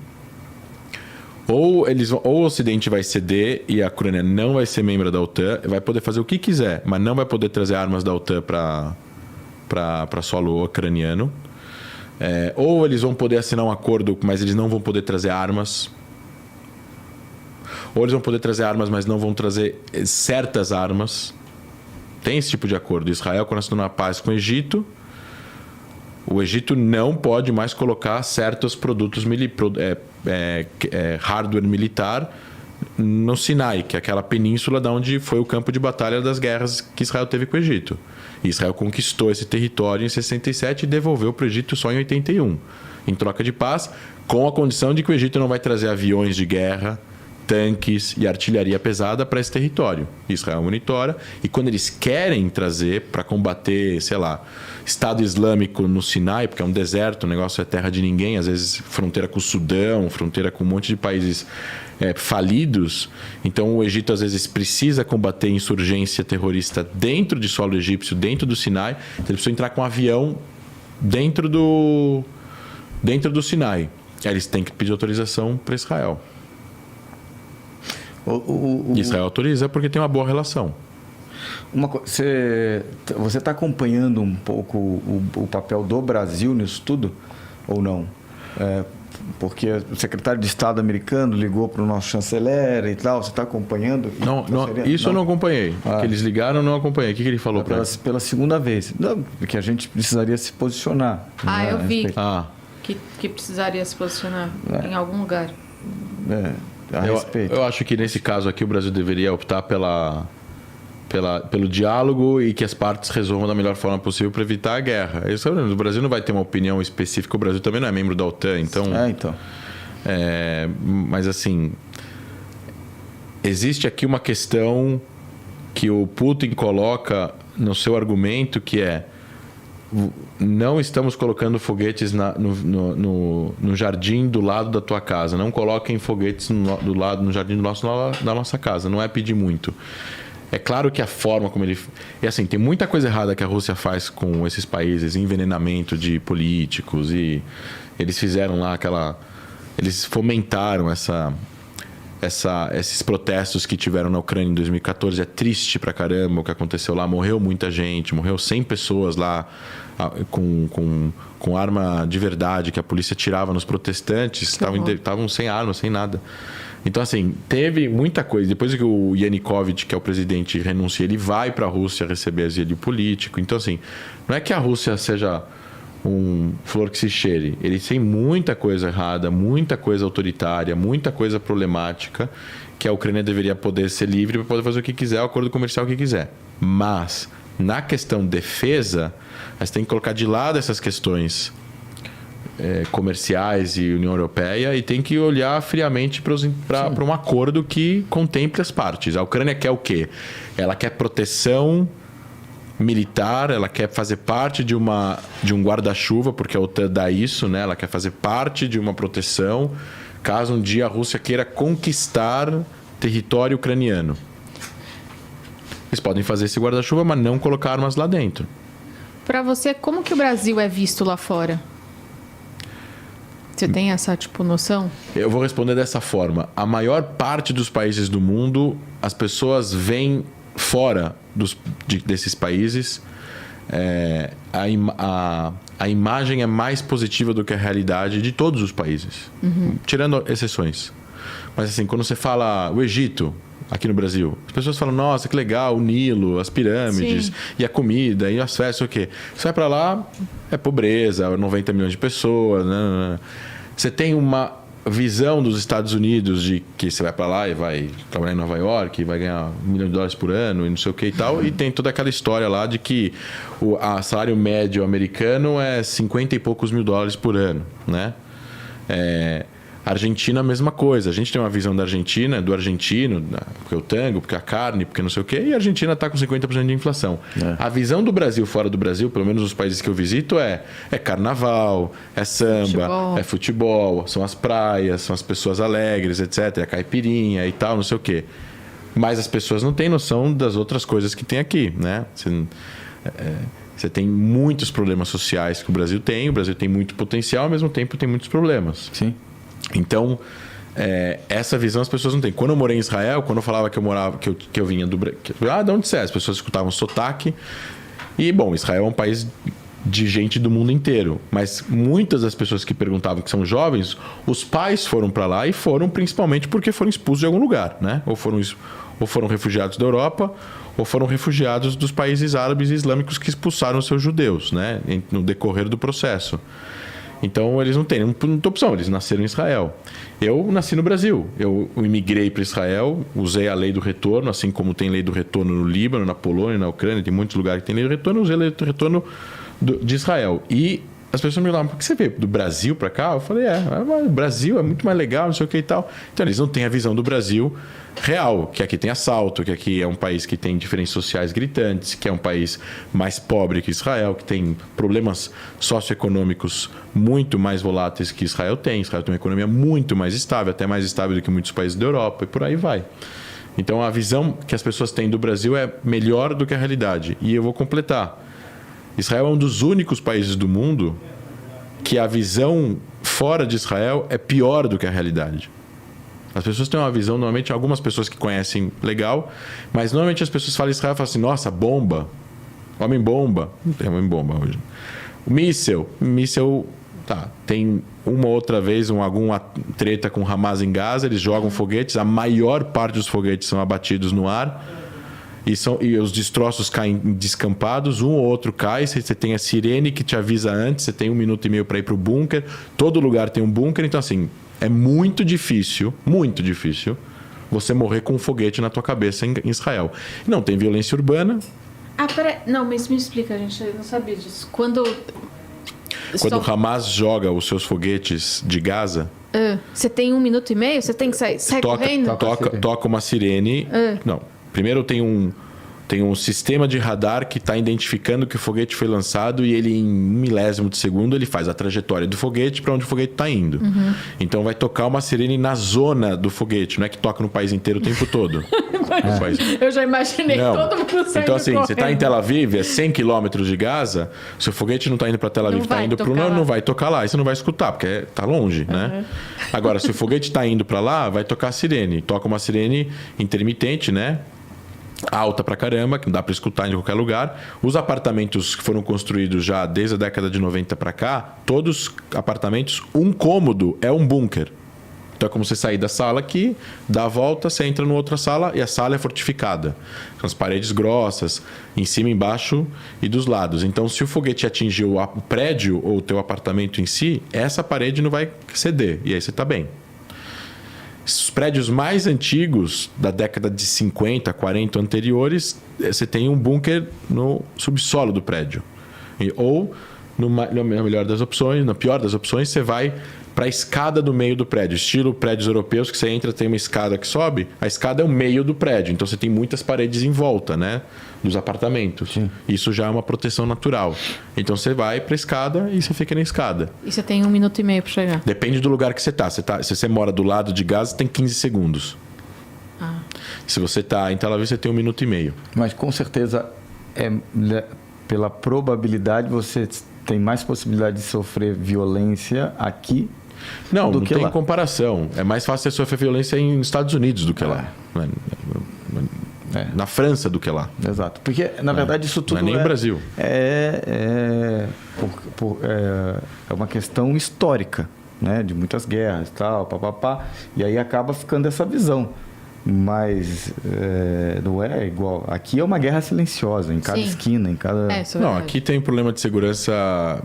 Ou o Ocidente vai ceder e a Ucrânia não vai ser membro da OTAN, vai poder fazer o que quiser, mas não vai poder trazer armas da OTAN para solo ucraniano. Ou eles vão poder assinar um acordo, mas eles não vão poder trazer armas. Ou eles vão poder trazer armas, mas não vão trazer certas armas. Tem esse tipo de acordo. Israel, quando assinou uma paz com o Egito não pode mais colocar certos produtos hardware militar no Sinai, que é aquela península de onde foi o campo de batalha das guerras que Israel teve com o Egito. E Israel conquistou esse território em 67 e devolveu para o Egito só em 81, em troca de paz, com a condição de que o Egito não vai trazer aviões de guerra, tanques e artilharia pesada para esse território. Israel monitora, e quando eles querem trazer para combater, sei lá, Estado Islâmico no Sinai, porque é um deserto, o negócio é terra de ninguém, às vezes fronteira com o Sudão, fronteira com um monte de países falidos, então o Egito às vezes precisa combater insurgência terrorista dentro de solo egípcio, dentro do Sinai, então eles precisam entrar com um avião dentro do Sinai. Aí eles têm que pedir autorização para Israel. Israel autoriza porque tem uma boa relação. Você está acompanhando um pouco o papel do Brasil nisso tudo ou não? Porque o secretário de Estado americano ligou para o nosso chanceler e tal. Você está acompanhando? Não, isso eu não acompanhei. Que eles ligaram, eu não acompanhei. O que ele falou para eles? Pela segunda vez. Não, que a gente precisaria se posicionar. Eu vi. Que precisaria se posicionar em algum lugar. Eu acho que nesse caso aqui o Brasil deveria optar pelo diálogo e que as partes resolvam da melhor forma possível para evitar a guerra. O Brasil não vai ter uma opinião específica, o Brasil também não é membro da OTAN, então... mas assim, existe aqui uma questão que o Putin coloca no seu argumento, que é: não estamos colocando foguetes no jardim do lado da tua casa. Não coloquem foguetes no jardim da nossa casa. Não é pedir muito. É claro que a forma como ele... E assim, tem muita coisa errada que a Rússia faz com esses países. Envenenamento de políticos. E eles fizeram lá eles fomentaram esses protestos que tiveram na Ucrânia em 2014. É triste pra caramba o que aconteceu lá. Morreu muita gente. Morreu 100 pessoas lá com arma de verdade que a polícia tirava nos protestantes. Estavam sem arma, sem nada. Então, assim, teve muita coisa. Depois que o Yanukovych, que é o presidente, renuncia, ele vai para a Rússia receber asilo político. Então, assim, não é que a Rússia seja um flor que se cheire. Eles têm muita coisa errada, muita coisa autoritária, muita coisa problemática, que a Ucrânia deveria poder ser livre para poder fazer o que quiser, o acordo comercial que quiser. Mas, na questão defesa, você tem que colocar de lado essas questões comerciais e União Europeia e tem que olhar friamente para um acordo que contemple as partes. A Ucrânia quer o quê? Ela quer proteção militar, ela quer fazer parte de um guarda-chuva, porque a OTAN dá isso, né? Ela quer fazer parte de uma proteção caso um dia a Rússia queira conquistar território ucraniano. Eles podem fazer esse guarda-chuva, mas não colocar armas lá dentro. Para você, como que o Brasil é visto lá fora? Você tem essa, noção? Eu vou responder dessa forma. A maior parte dos países do mundo, as pessoas veem fora desses países. A imagem é mais positiva do que a realidade de todos os países. Tirando exceções. Mas assim, quando você fala o Egito, aqui no Brasil, as pessoas falam: nossa, que legal, o Nilo, as pirâmides, e a comida, e as festas, o quê? Você vai para lá, é pobreza, 90 milhões de pessoas. Você tem uma visão dos Estados Unidos de que você vai para lá e vai trabalhar em Nova York e vai ganhar $1 milhão por ano e não sei o que e tal. E tem toda aquela história lá de que o salário médio americano é 50 e poucos mil dólares por ano, né? Argentina, a mesma coisa. A gente tem uma visão da Argentina, do argentino, porque o tango, porque a carne, porque não sei o quê, e a Argentina está com 50% de inflação. A visão do Brasil fora do Brasil, pelo menos os países que eu visito, é carnaval, é samba, é futebol, são as praias, são as pessoas alegres, etc. É caipirinha e tal, não sei o quê. Mas as pessoas não têm noção das outras coisas que tem aqui, né? Você tem muitos problemas sociais que o Brasil tem muito potencial, ao mesmo tempo tem muitos problemas. Sim. Então, essa visão as pessoas não têm. Quando eu morei em Israel, quando eu falava que eu vinha do Brasil, de onde você é? As pessoas escutavam sotaque. E, bom, Israel é um país de gente do mundo inteiro. Mas muitas das pessoas que perguntavam que são jovens, os pais foram para lá e foram principalmente porque foram expulsos de algum lugar, né? Ou foram refugiados da Europa, ou foram refugiados dos países árabes e islâmicos que expulsaram os seus judeus, né? No decorrer do processo. Então, eles não têm muita opção, eles nasceram em Israel. Eu nasci no Brasil, eu imigrei para Israel, usei a lei do retorno, assim como tem lei do retorno no Líbano, na Polônia, na Ucrânia, tem muitos lugares que tem lei do retorno, eu usei a lei do retorno de Israel. E as pessoas me falavam, por que você veio do Brasil para cá? Eu falei, o Brasil é muito mais legal, não sei o que e tal. Então, eles não têm a visão do Brasil real, que aqui tem assalto, que aqui é um país que tem diferenças sociais gritantes, que é um país mais pobre que Israel, que tem problemas socioeconômicos muito mais voláteis que Israel tem. Israel tem uma economia muito mais estável, até mais estável do que muitos países da Europa, e por aí vai. Então, a visão que as pessoas têm do Brasil é melhor do que a realidade. E eu vou completar. Israel é um dos únicos países do mundo que a visão fora de Israel é pior do que a realidade. As pessoas têm uma visão, normalmente, algumas pessoas que conhecem legal, mas normalmente as pessoas falam em Israel e falam assim, nossa, bomba, homem-bomba. Não tem homem-bomba hoje. O míssel, tá, tem uma outra vez alguma treta com Hamas em Gaza, eles jogam foguetes, a maior parte dos foguetes são abatidos no ar, e os destroços caem descampados, um ou outro cai, você tem a sirene que te avisa antes, você tem 1 minuto e meio para ir para o bunker, todo lugar tem um bunker, então assim, é muito difícil você morrer com um foguete na tua cabeça em Israel. Não tem violência urbana. Peraí, não, mas me explica, a gente não sabia disso. Quando o Hamas joga os seus foguetes de Gaza... você tem 1 minuto e meio? Você tem que sair correndo? Toca uma sirene. Não. Primeiro tem um sistema de radar que está identificando que o foguete foi lançado e ele, em 1 milésimo de segundo, ele faz a trajetória do foguete para onde o foguete está indo. Uhum. Então vai tocar uma sirene na zona do foguete, não é que toca no país inteiro o tempo todo. Eu já imaginei todo mundo saindo. Então, assim, correndo. você está em Tel Aviv, é 100 quilômetros de Gaza, se o foguete não está indo para Tel Aviv, está indo para o não vai tocar lá, e você não vai escutar, porque está longe, né? Agora, se o foguete está indo para lá, vai tocar a sirene. Toca uma sirene intermitente, né? Alta pra caramba, que não dá para escutar em qualquer lugar. Os apartamentos que foram construídos já desde a década de 90 para cá, todos apartamentos, um cômodo é um bunker. Então é como você sair da sala aqui, dá a volta, você entra numa outra sala e a sala é fortificada. Com as paredes grossas, em cima, embaixo e dos lados. Então, se o foguete atingiu o prédio ou o teu apartamento em si, essa parede não vai ceder. E aí você está bem. Os prédios mais antigos, da década de 50, 40 anteriores, você tem um bunker no subsolo do prédio. Ou, na melhor das opções, na pior das opções, você vai para a escada do meio do prédio. Estilo prédios europeus, que você entra, tem uma escada que sobe, a escada é o meio do prédio. Então, você tem muitas paredes em volta, né? Dos apartamentos. Sim. Isso já é uma proteção natural. Então, você vai para a escada e você fica na escada. E você tem 1 minuto e meio para chegar? Depende do lugar que você está. Se você mora do lado de Gaza, tem 15 segundos. Se você está em Tel Aviv, você tem 1 minuto e meio. Mas, com certeza, pela probabilidade, você tem mais possibilidade de sofrer violência aqui do que lá. Não tem comparação. É mais fácil você sofrer violência nos Estados Unidos do que lá. Na França do que lá. Exato. Porque, na verdade, isso tudo não é nem o Brasil. É uma questão histórica, né? De muitas guerras e tal, papapá. E aí acaba ficando essa visão. Mas não é igual. Aqui é uma guerra silenciosa, em cada esquina, em cada... Não, aqui tem problema de segurança...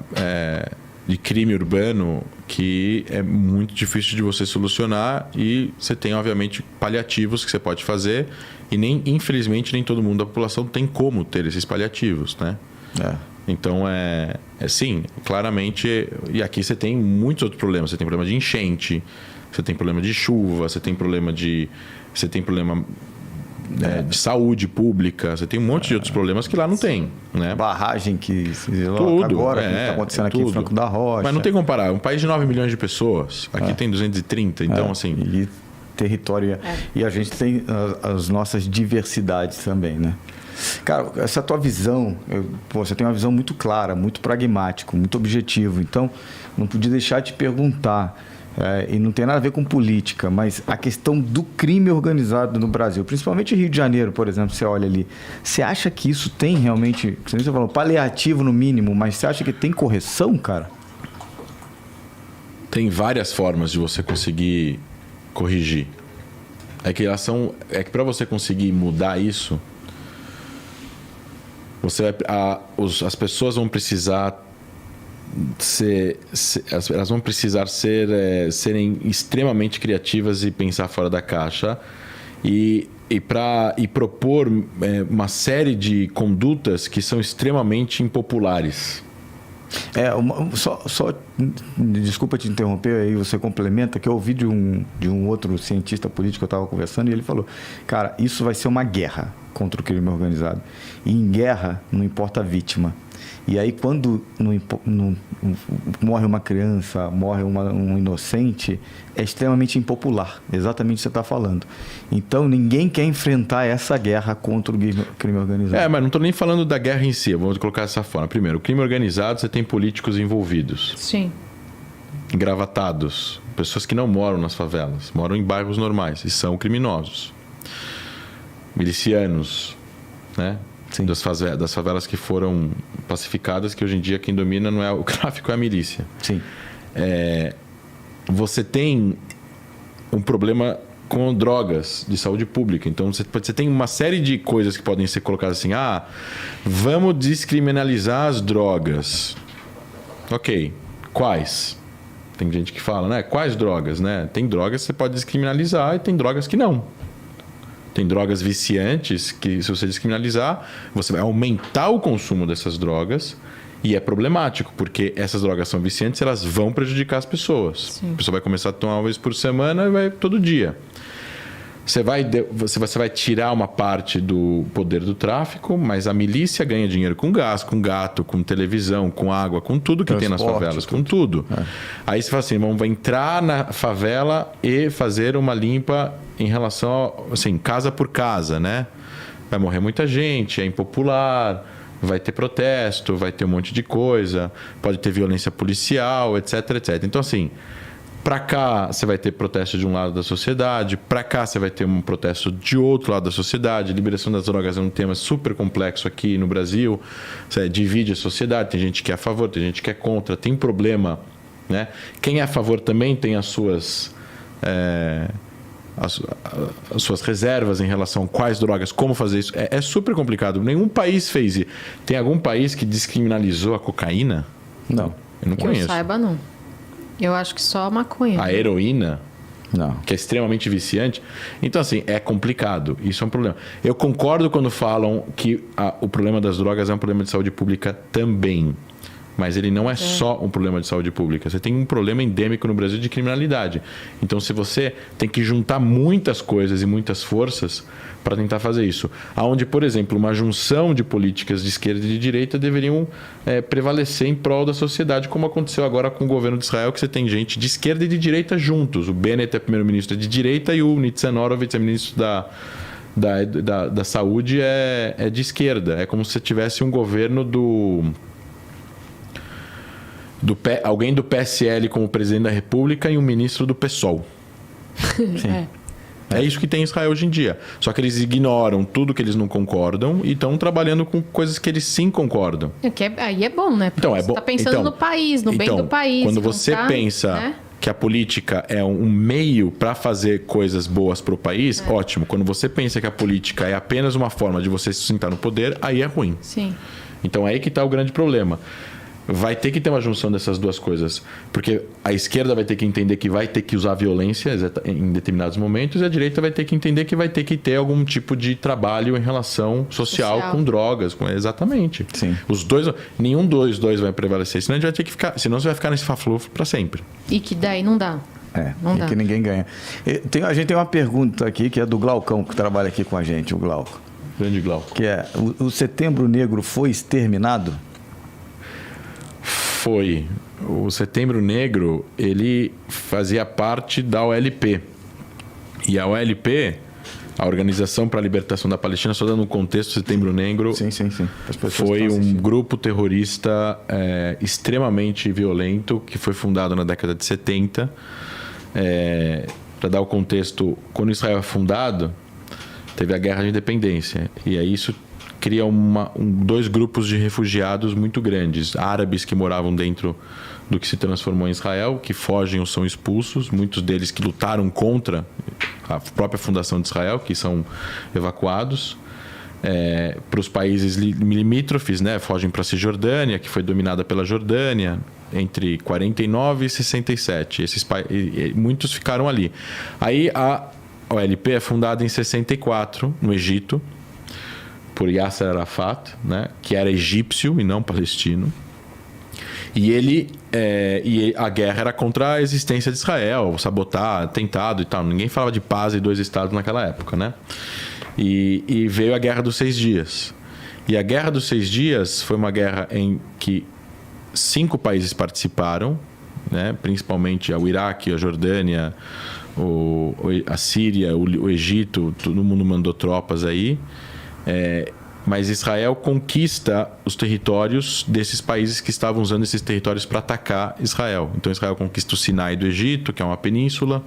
de crime urbano que é muito difícil de você solucionar e você tem, obviamente, paliativos que você pode fazer e infelizmente, nem todo mundo da população tem como ter esses paliativos, né? Então, sim, claramente... E aqui você tem muitos outros problemas. Você tem problema de enchente, você tem problema de chuva, você tem problema de saúde pública, você tem um monte de outros problemas que lá não tem, né? Barragem que tudo, agora que está acontecendo aqui em Franco da Rocha. Mas não tem como comparar. Um país de 9 milhões de pessoas, aqui tem 230, então assim... E território... E a gente tem as nossas diversidades também, né? Cara, essa tua visão, você tem uma visão muito clara, muito pragmática, muito objetivo. Então, não podia deixar de te perguntar... e não tem nada a ver com política, mas a questão do crime organizado no Brasil, principalmente Rio de Janeiro, por exemplo, você olha ali, você acha que isso tem realmente, você falou, paliativo no mínimo, mas você acha que tem correção, cara? Tem várias formas de você conseguir corrigir. É que para você conseguir mudar isso, as pessoas vão precisar elas vão precisar serem extremamente criativas e pensar fora da caixa e propor uma série de condutas que são extremamente impopulares. Desculpa te interromper, aí você complementa, que eu ouvi de um outro cientista político que eu estava conversando, e ele falou, cara, isso vai ser uma guerra contra o crime organizado. E em guerra não importa a vítima. E aí quando morre uma criança, morre um inocente, é extremamente impopular, exatamente o que você está falando. Então ninguém quer enfrentar essa guerra contra o crime organizado. Mas não estou nem falando da guerra em si, vamos colocar dessa forma. Primeiro, o crime organizado, você tem políticos envolvidos. Sim. Engravatados, pessoas que não moram nas favelas, moram em bairros normais e são criminosos. Milicianos, né? Sim. Das favelas que foram pacificadas, que hoje em dia quem domina não é o tráfico, é a milícia. Sim. Você tem um problema com drogas de saúde pública. Então, você tem uma série de coisas que podem ser colocadas assim. Vamos descriminalizar as drogas. Ok. Quais? Tem gente que fala, né? Quais drogas, né? Tem drogas que você pode descriminalizar e tem drogas que não. Tem drogas viciantes que, se você descriminalizar, você vai aumentar o consumo dessas drogas e é problemático, porque essas drogas são viciantes, elas vão prejudicar as pessoas. Sim. A pessoa vai começar a tomar uma vez por semana e vai todo dia. Você vai tirar uma parte do poder do tráfico, mas a milícia ganha dinheiro com gás, com gato, com televisão, com água, com tudo que tem nas favelas, com tudo. Aí você fala assim, vamos entrar na favela e fazer uma limpa em relação a, assim, casa por casa, né? Vai morrer muita gente, é impopular, vai ter protesto, vai ter um monte de coisa, pode ter violência policial, etc, etc. Então, assim, para cá você vai ter protesto de um lado da sociedade, para cá você vai ter um protesto de outro lado da sociedade. Liberação das drogas é um tema super complexo aqui no Brasil, divide a sociedade, tem gente que é a favor, tem gente que é contra, tem problema, né? Quem é a favor também tem as suas reservas em relação a quais drogas, como fazer isso. É super complicado. Nenhum país fez isso. Tem algum país que descriminalizou a cocaína? Não. Eu não conheço. Eu saiba, não. Eu acho que só a maconha. A heroína? Não. Que é extremamente viciante. Então, assim, é complicado. Isso é um problema. Eu concordo quando falam que o problema das drogas é um problema de saúde pública também. Mas ele não é só um problema de saúde pública. Você tem um problema endêmico no Brasil de criminalidade. Então, se você tem que juntar muitas coisas e muitas forças para tentar fazer isso. Onde, por exemplo, uma junção de políticas de esquerda e de direita deveriam prevalecer em prol da sociedade, como aconteceu agora com o governo de Israel, que você tem gente de esquerda e de direita juntos. O Bennett é primeiro-ministro de direita e o Nitzan Horowitz é ministro da Saúde é de esquerda. É como se você tivesse um governo alguém do PSL como presidente da República e um ministro do PSOL. Sim. É isso que tem em Israel hoje em dia. Só que eles ignoram tudo que eles não concordam e estão trabalhando com coisas que eles sim concordam. Aí é bom, né? Porque Então, você está pensando no país, no bem do país. Quando você pensa, né, que a política é um meio para fazer coisas boas para o país, ótimo. Quando você pensa que a política é apenas uma forma de você se sustentar no poder, aí é ruim. Sim. Então é aí que está o grande problema. Vai ter que ter uma junção dessas duas coisas. Porque a esquerda vai ter que entender que vai ter que usar violência em determinados momentos e a direita vai ter que entender que vai ter que ter algum tipo de trabalho em relação social. Com drogas. Exatamente. Sim. Os dois, nenhum dos dois vai prevalecer. Senão a gente vai ter que ficar. Senão você vai ficar nesse faflufo para sempre. E que daí não dá. Não dá. Que ninguém ganha. A gente tem uma pergunta aqui que é do Glaucão, que trabalha aqui com a gente, o Glauco. Grande Glauco. Que é: o Setembro Negro foi exterminado? Foi. O Setembro Negro, ele fazia parte da OLP. E a OLP, a Organização para a Libertação da Palestina, só dando um contexto, Setembro Negro, sim. foi um grupo terrorista extremamente violento que foi fundado na década de 70 para dar o contexto, quando Israel é fundado, teve a Guerra de Independência. E aí isso cria dois grupos de refugiados muito grandes. Árabes que moravam dentro do que se transformou em Israel, que fogem ou são expulsos. Muitos deles que lutaram contra a própria fundação de Israel, que são evacuados. Para os países limítrofes, né? Fogem para a Cisjordânia, que foi dominada pela Jordânia, entre 49 e 67. Muitos ficaram ali. Aí a OLP é fundada em 64, no Egito, por Yasser Arafat, né? Que era egípcio e não palestino. E a guerra era contra a existência de Israel, sabotar, atentado e tal. Ninguém falava de paz e 2 estados naquela época, né? E veio a Guerra dos 6 Dias. E a Guerra dos 6 Dias foi uma guerra em que 5 países participaram, né? Principalmente o Iraque, a Jordânia, a Síria, o Egito, todo mundo mandou tropas aí. Mas Israel conquista os territórios desses países que estavam usando esses territórios para atacar Israel. Então Israel conquista o Sinai do Egito, que é uma península,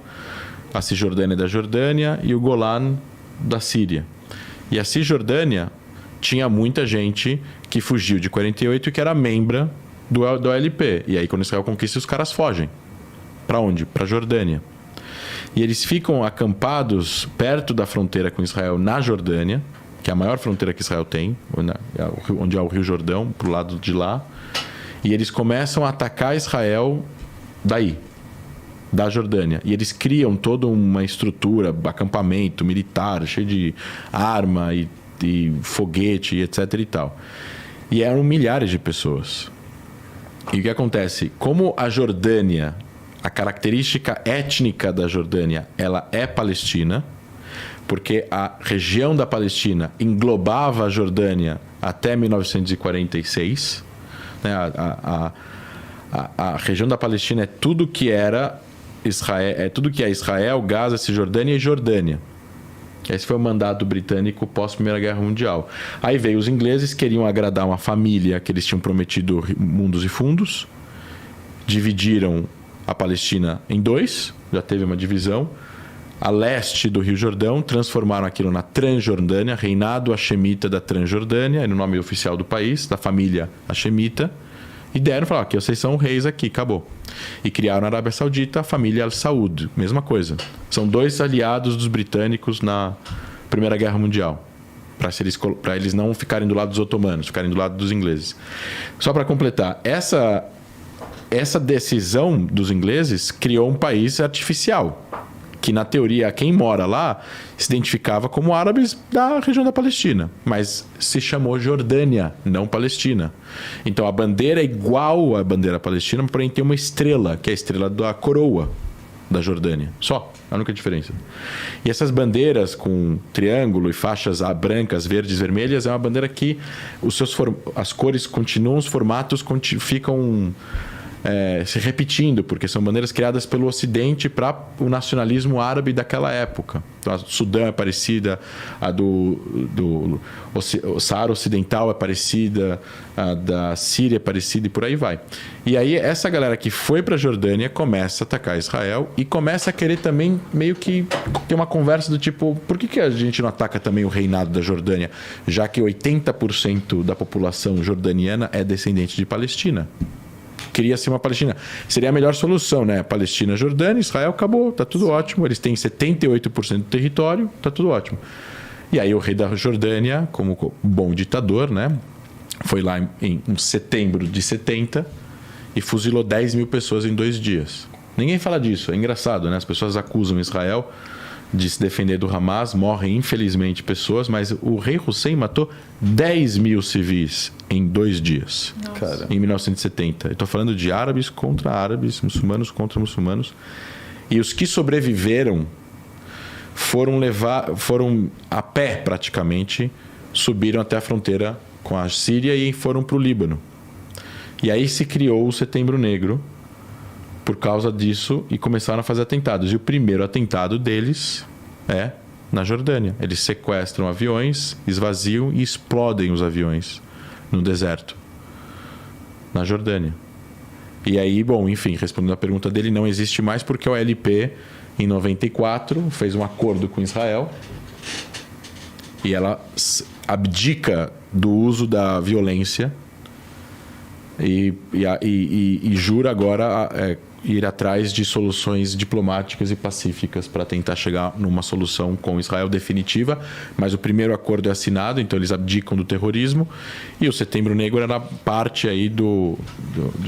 a Cisjordânia da Jordânia e o Golan da Síria. E a Cisjordânia tinha muita gente que fugiu de 48 e que era membro do OLP. E aí quando Israel conquista, os caras fogem. Para onde? Para a Jordânia. E eles ficam acampados perto da fronteira com Israel na Jordânia, que é a maior fronteira que Israel tem, onde há o Rio Jordão, pro lado de lá. E eles começam a atacar Israel daí, da Jordânia. E eles criam toda uma estrutura, acampamento militar, cheio de arma e foguete, e etc e tal. E eram milhares de pessoas. E o que acontece? Como a Jordânia, a característica étnica da Jordânia, ela é palestina, porque a região da Palestina englobava a Jordânia até 1946. Né? A região da Palestina é tudo que era Israel, é tudo que é Israel, Gaza, Cisjordânia e Jordânia. Esse foi o mandato britânico pós-Primeira Guerra Mundial. Aí veio os ingleses, queriam agradar uma família que eles tinham prometido mundos e fundos. Dividiram a Palestina em 2, já teve uma divisão. A leste do Rio Jordão, transformaram aquilo na Transjordânia, reinado Hashemita da Transjordânia, era o nome oficial do país, da família Hashemita. E deram, falaram, aqui vocês são reis aqui, acabou. E criaram na Arábia Saudita a família Al Saud, mesma coisa. São 2 aliados dos britânicos na Primeira Guerra Mundial, para eles não ficarem do lado dos otomanos, ficarem do lado dos ingleses. Só para completar, essa decisão dos ingleses criou um país artificial, que na teoria quem mora lá se identificava como árabes da região da Palestina, mas se chamou Jordânia, não Palestina. Então a bandeira é igual à bandeira palestina, porém tem uma estrela, que é a estrela da coroa da Jordânia. Só, a única diferença. E essas bandeiras com triângulo e faixas brancas, verdes, vermelhas, é uma bandeira que as cores continuam, os formatos ficam se repetindo, porque são bandeiras criadas pelo Ocidente para o nacionalismo árabe daquela época. Então, a Sudão é parecida, a do Saara Ocidental é parecida, a da Síria é parecida e por aí vai. E aí essa galera que foi para a Jordânia começa a atacar Israel e começa a querer também meio que ter uma conversa do tipo, por que a gente não ataca também o reinado da Jordânia, já que 80% da população jordaniana é descendente de Palestina? Cria-se uma Palestina. Seria a melhor solução, né? Palestina, Jordânia, Israel, acabou, tá tudo ótimo. Eles têm 78% do território, tá tudo ótimo. E aí o rei da Jordânia, como bom ditador, né? Foi lá em setembro de 70 e fuzilou 10 mil pessoas em 2 dias. Ninguém fala disso, é engraçado, né? As pessoas acusam Israel de se defender do Hamas, morrem infelizmente pessoas, mas o rei Hussein matou 10 mil civis em 2 dias. Cara. Em 1970. Eu estou falando de árabes contra árabes, muçulmanos contra muçulmanos. E os que sobreviveram foram a pé praticamente, subiram até a fronteira com a Síria e foram para o Líbano. E aí se criou o Setembro Negro por causa disso e começaram a fazer atentados. E o primeiro atentado deles é na Jordânia. Eles sequestram aviões, esvaziam e explodem os aviões no deserto, na Jordânia. E aí, bom, enfim, respondendo a pergunta dele, não existe mais porque a OLP, em 94, fez um acordo com Israel e ela abdica do uso da violência e jura agora ir atrás de soluções diplomáticas e pacíficas para tentar chegar numa solução com Israel definitiva. Mas o primeiro acordo é assinado, então eles abdicam do terrorismo. E o Setembro Negro era parte aí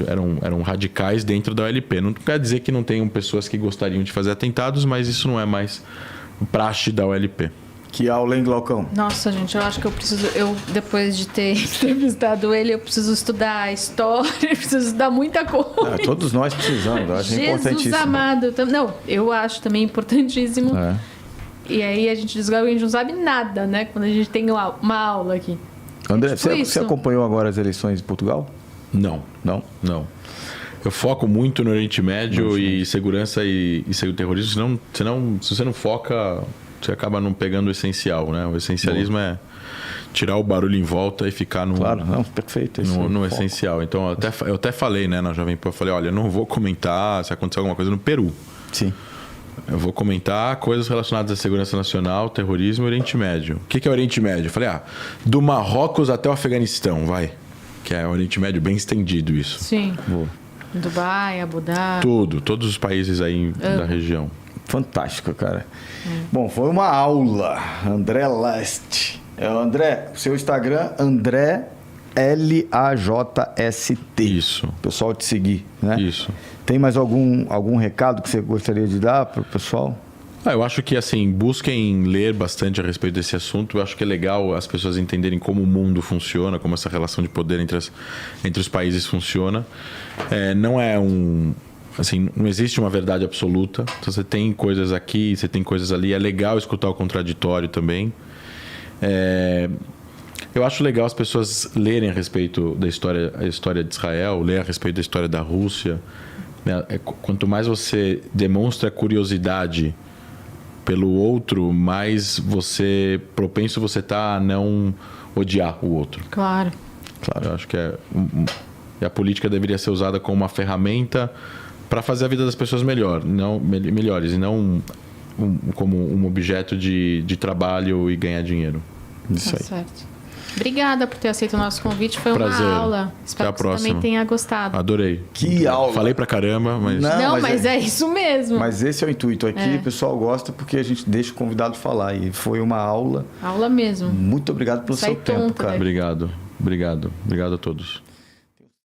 eram radicais dentro da OLP. Não quer dizer que não tenham pessoas que gostariam de fazer atentados, mas isso não é mais praxe da OLP. Que aula, hein, Glaucão? Nossa, gente, eu acho que depois de ter entrevistado ele, eu preciso estudar história, eu preciso estudar muita coisa. Todos nós precisamos, eu acho importantíssimo. Jesus amado. Não, eu acho também importantíssimo. E aí a gente descobre que a gente não sabe nada, né? Quando a gente tem uma aula aqui. André, você acompanhou agora as eleições em Portugal? Não. Eu foco muito no Oriente Médio e segurança e terrorismo, senão, se você não foca, você acaba não pegando o essencial, né? O essencialismo é tirar o barulho em volta e ficar no... Claro, não, perfeito. No essencial. Então, eu até falei, né, na Jovem Pan, eu falei, olha, eu não vou comentar se acontecer alguma coisa no Peru. Sim. Eu vou comentar coisas relacionadas à segurança nacional, terrorismo e Oriente Médio. O que é Oriente Médio? Eu falei, do Marrocos até o Afeganistão, vai. Que é o Oriente Médio bem estendido isso. Sim. Dubai, Abu Dhabi. Todos os países aí da região. Fantástico, cara. Bom, foi uma aula. André Last. André, seu Instagram, André LAJST. Isso. O pessoal te seguir, né? Isso. Tem mais algum recado que você gostaria de dar para o pessoal? Eu acho que, assim, busquem ler bastante a respeito desse assunto. Eu acho que é legal as pessoas entenderem como o mundo funciona, como essa relação de poder entre os países funciona. Não é assim, não existe uma verdade absoluta. Então, você tem coisas aqui, você tem coisas ali. É legal escutar o contraditório também. Eu acho legal as pessoas lerem a respeito da história de Israel, ler a respeito da história da Rússia. Quanto mais você demonstra curiosidade pelo outro, mais propenso você tá a não odiar o outro. Claro. Eu acho que a política deveria ser usada como uma ferramenta para fazer a vida das pessoas melhores e não como um objeto de trabalho e ganhar dinheiro. Isso aí. Certo. Obrigada por ter aceito o nosso convite. Foi Prazer. Uma aula. Espero que você também tenha gostado. Adorei. Que aula. Falei pra caramba, mas... Não, mas é isso mesmo. Mas esse é o intuito aqui. O pessoal gosta porque a gente deixa o convidado falar. E foi uma aula. Aula mesmo. Muito obrigado pelo seu tempo, cara. Obrigado a todos.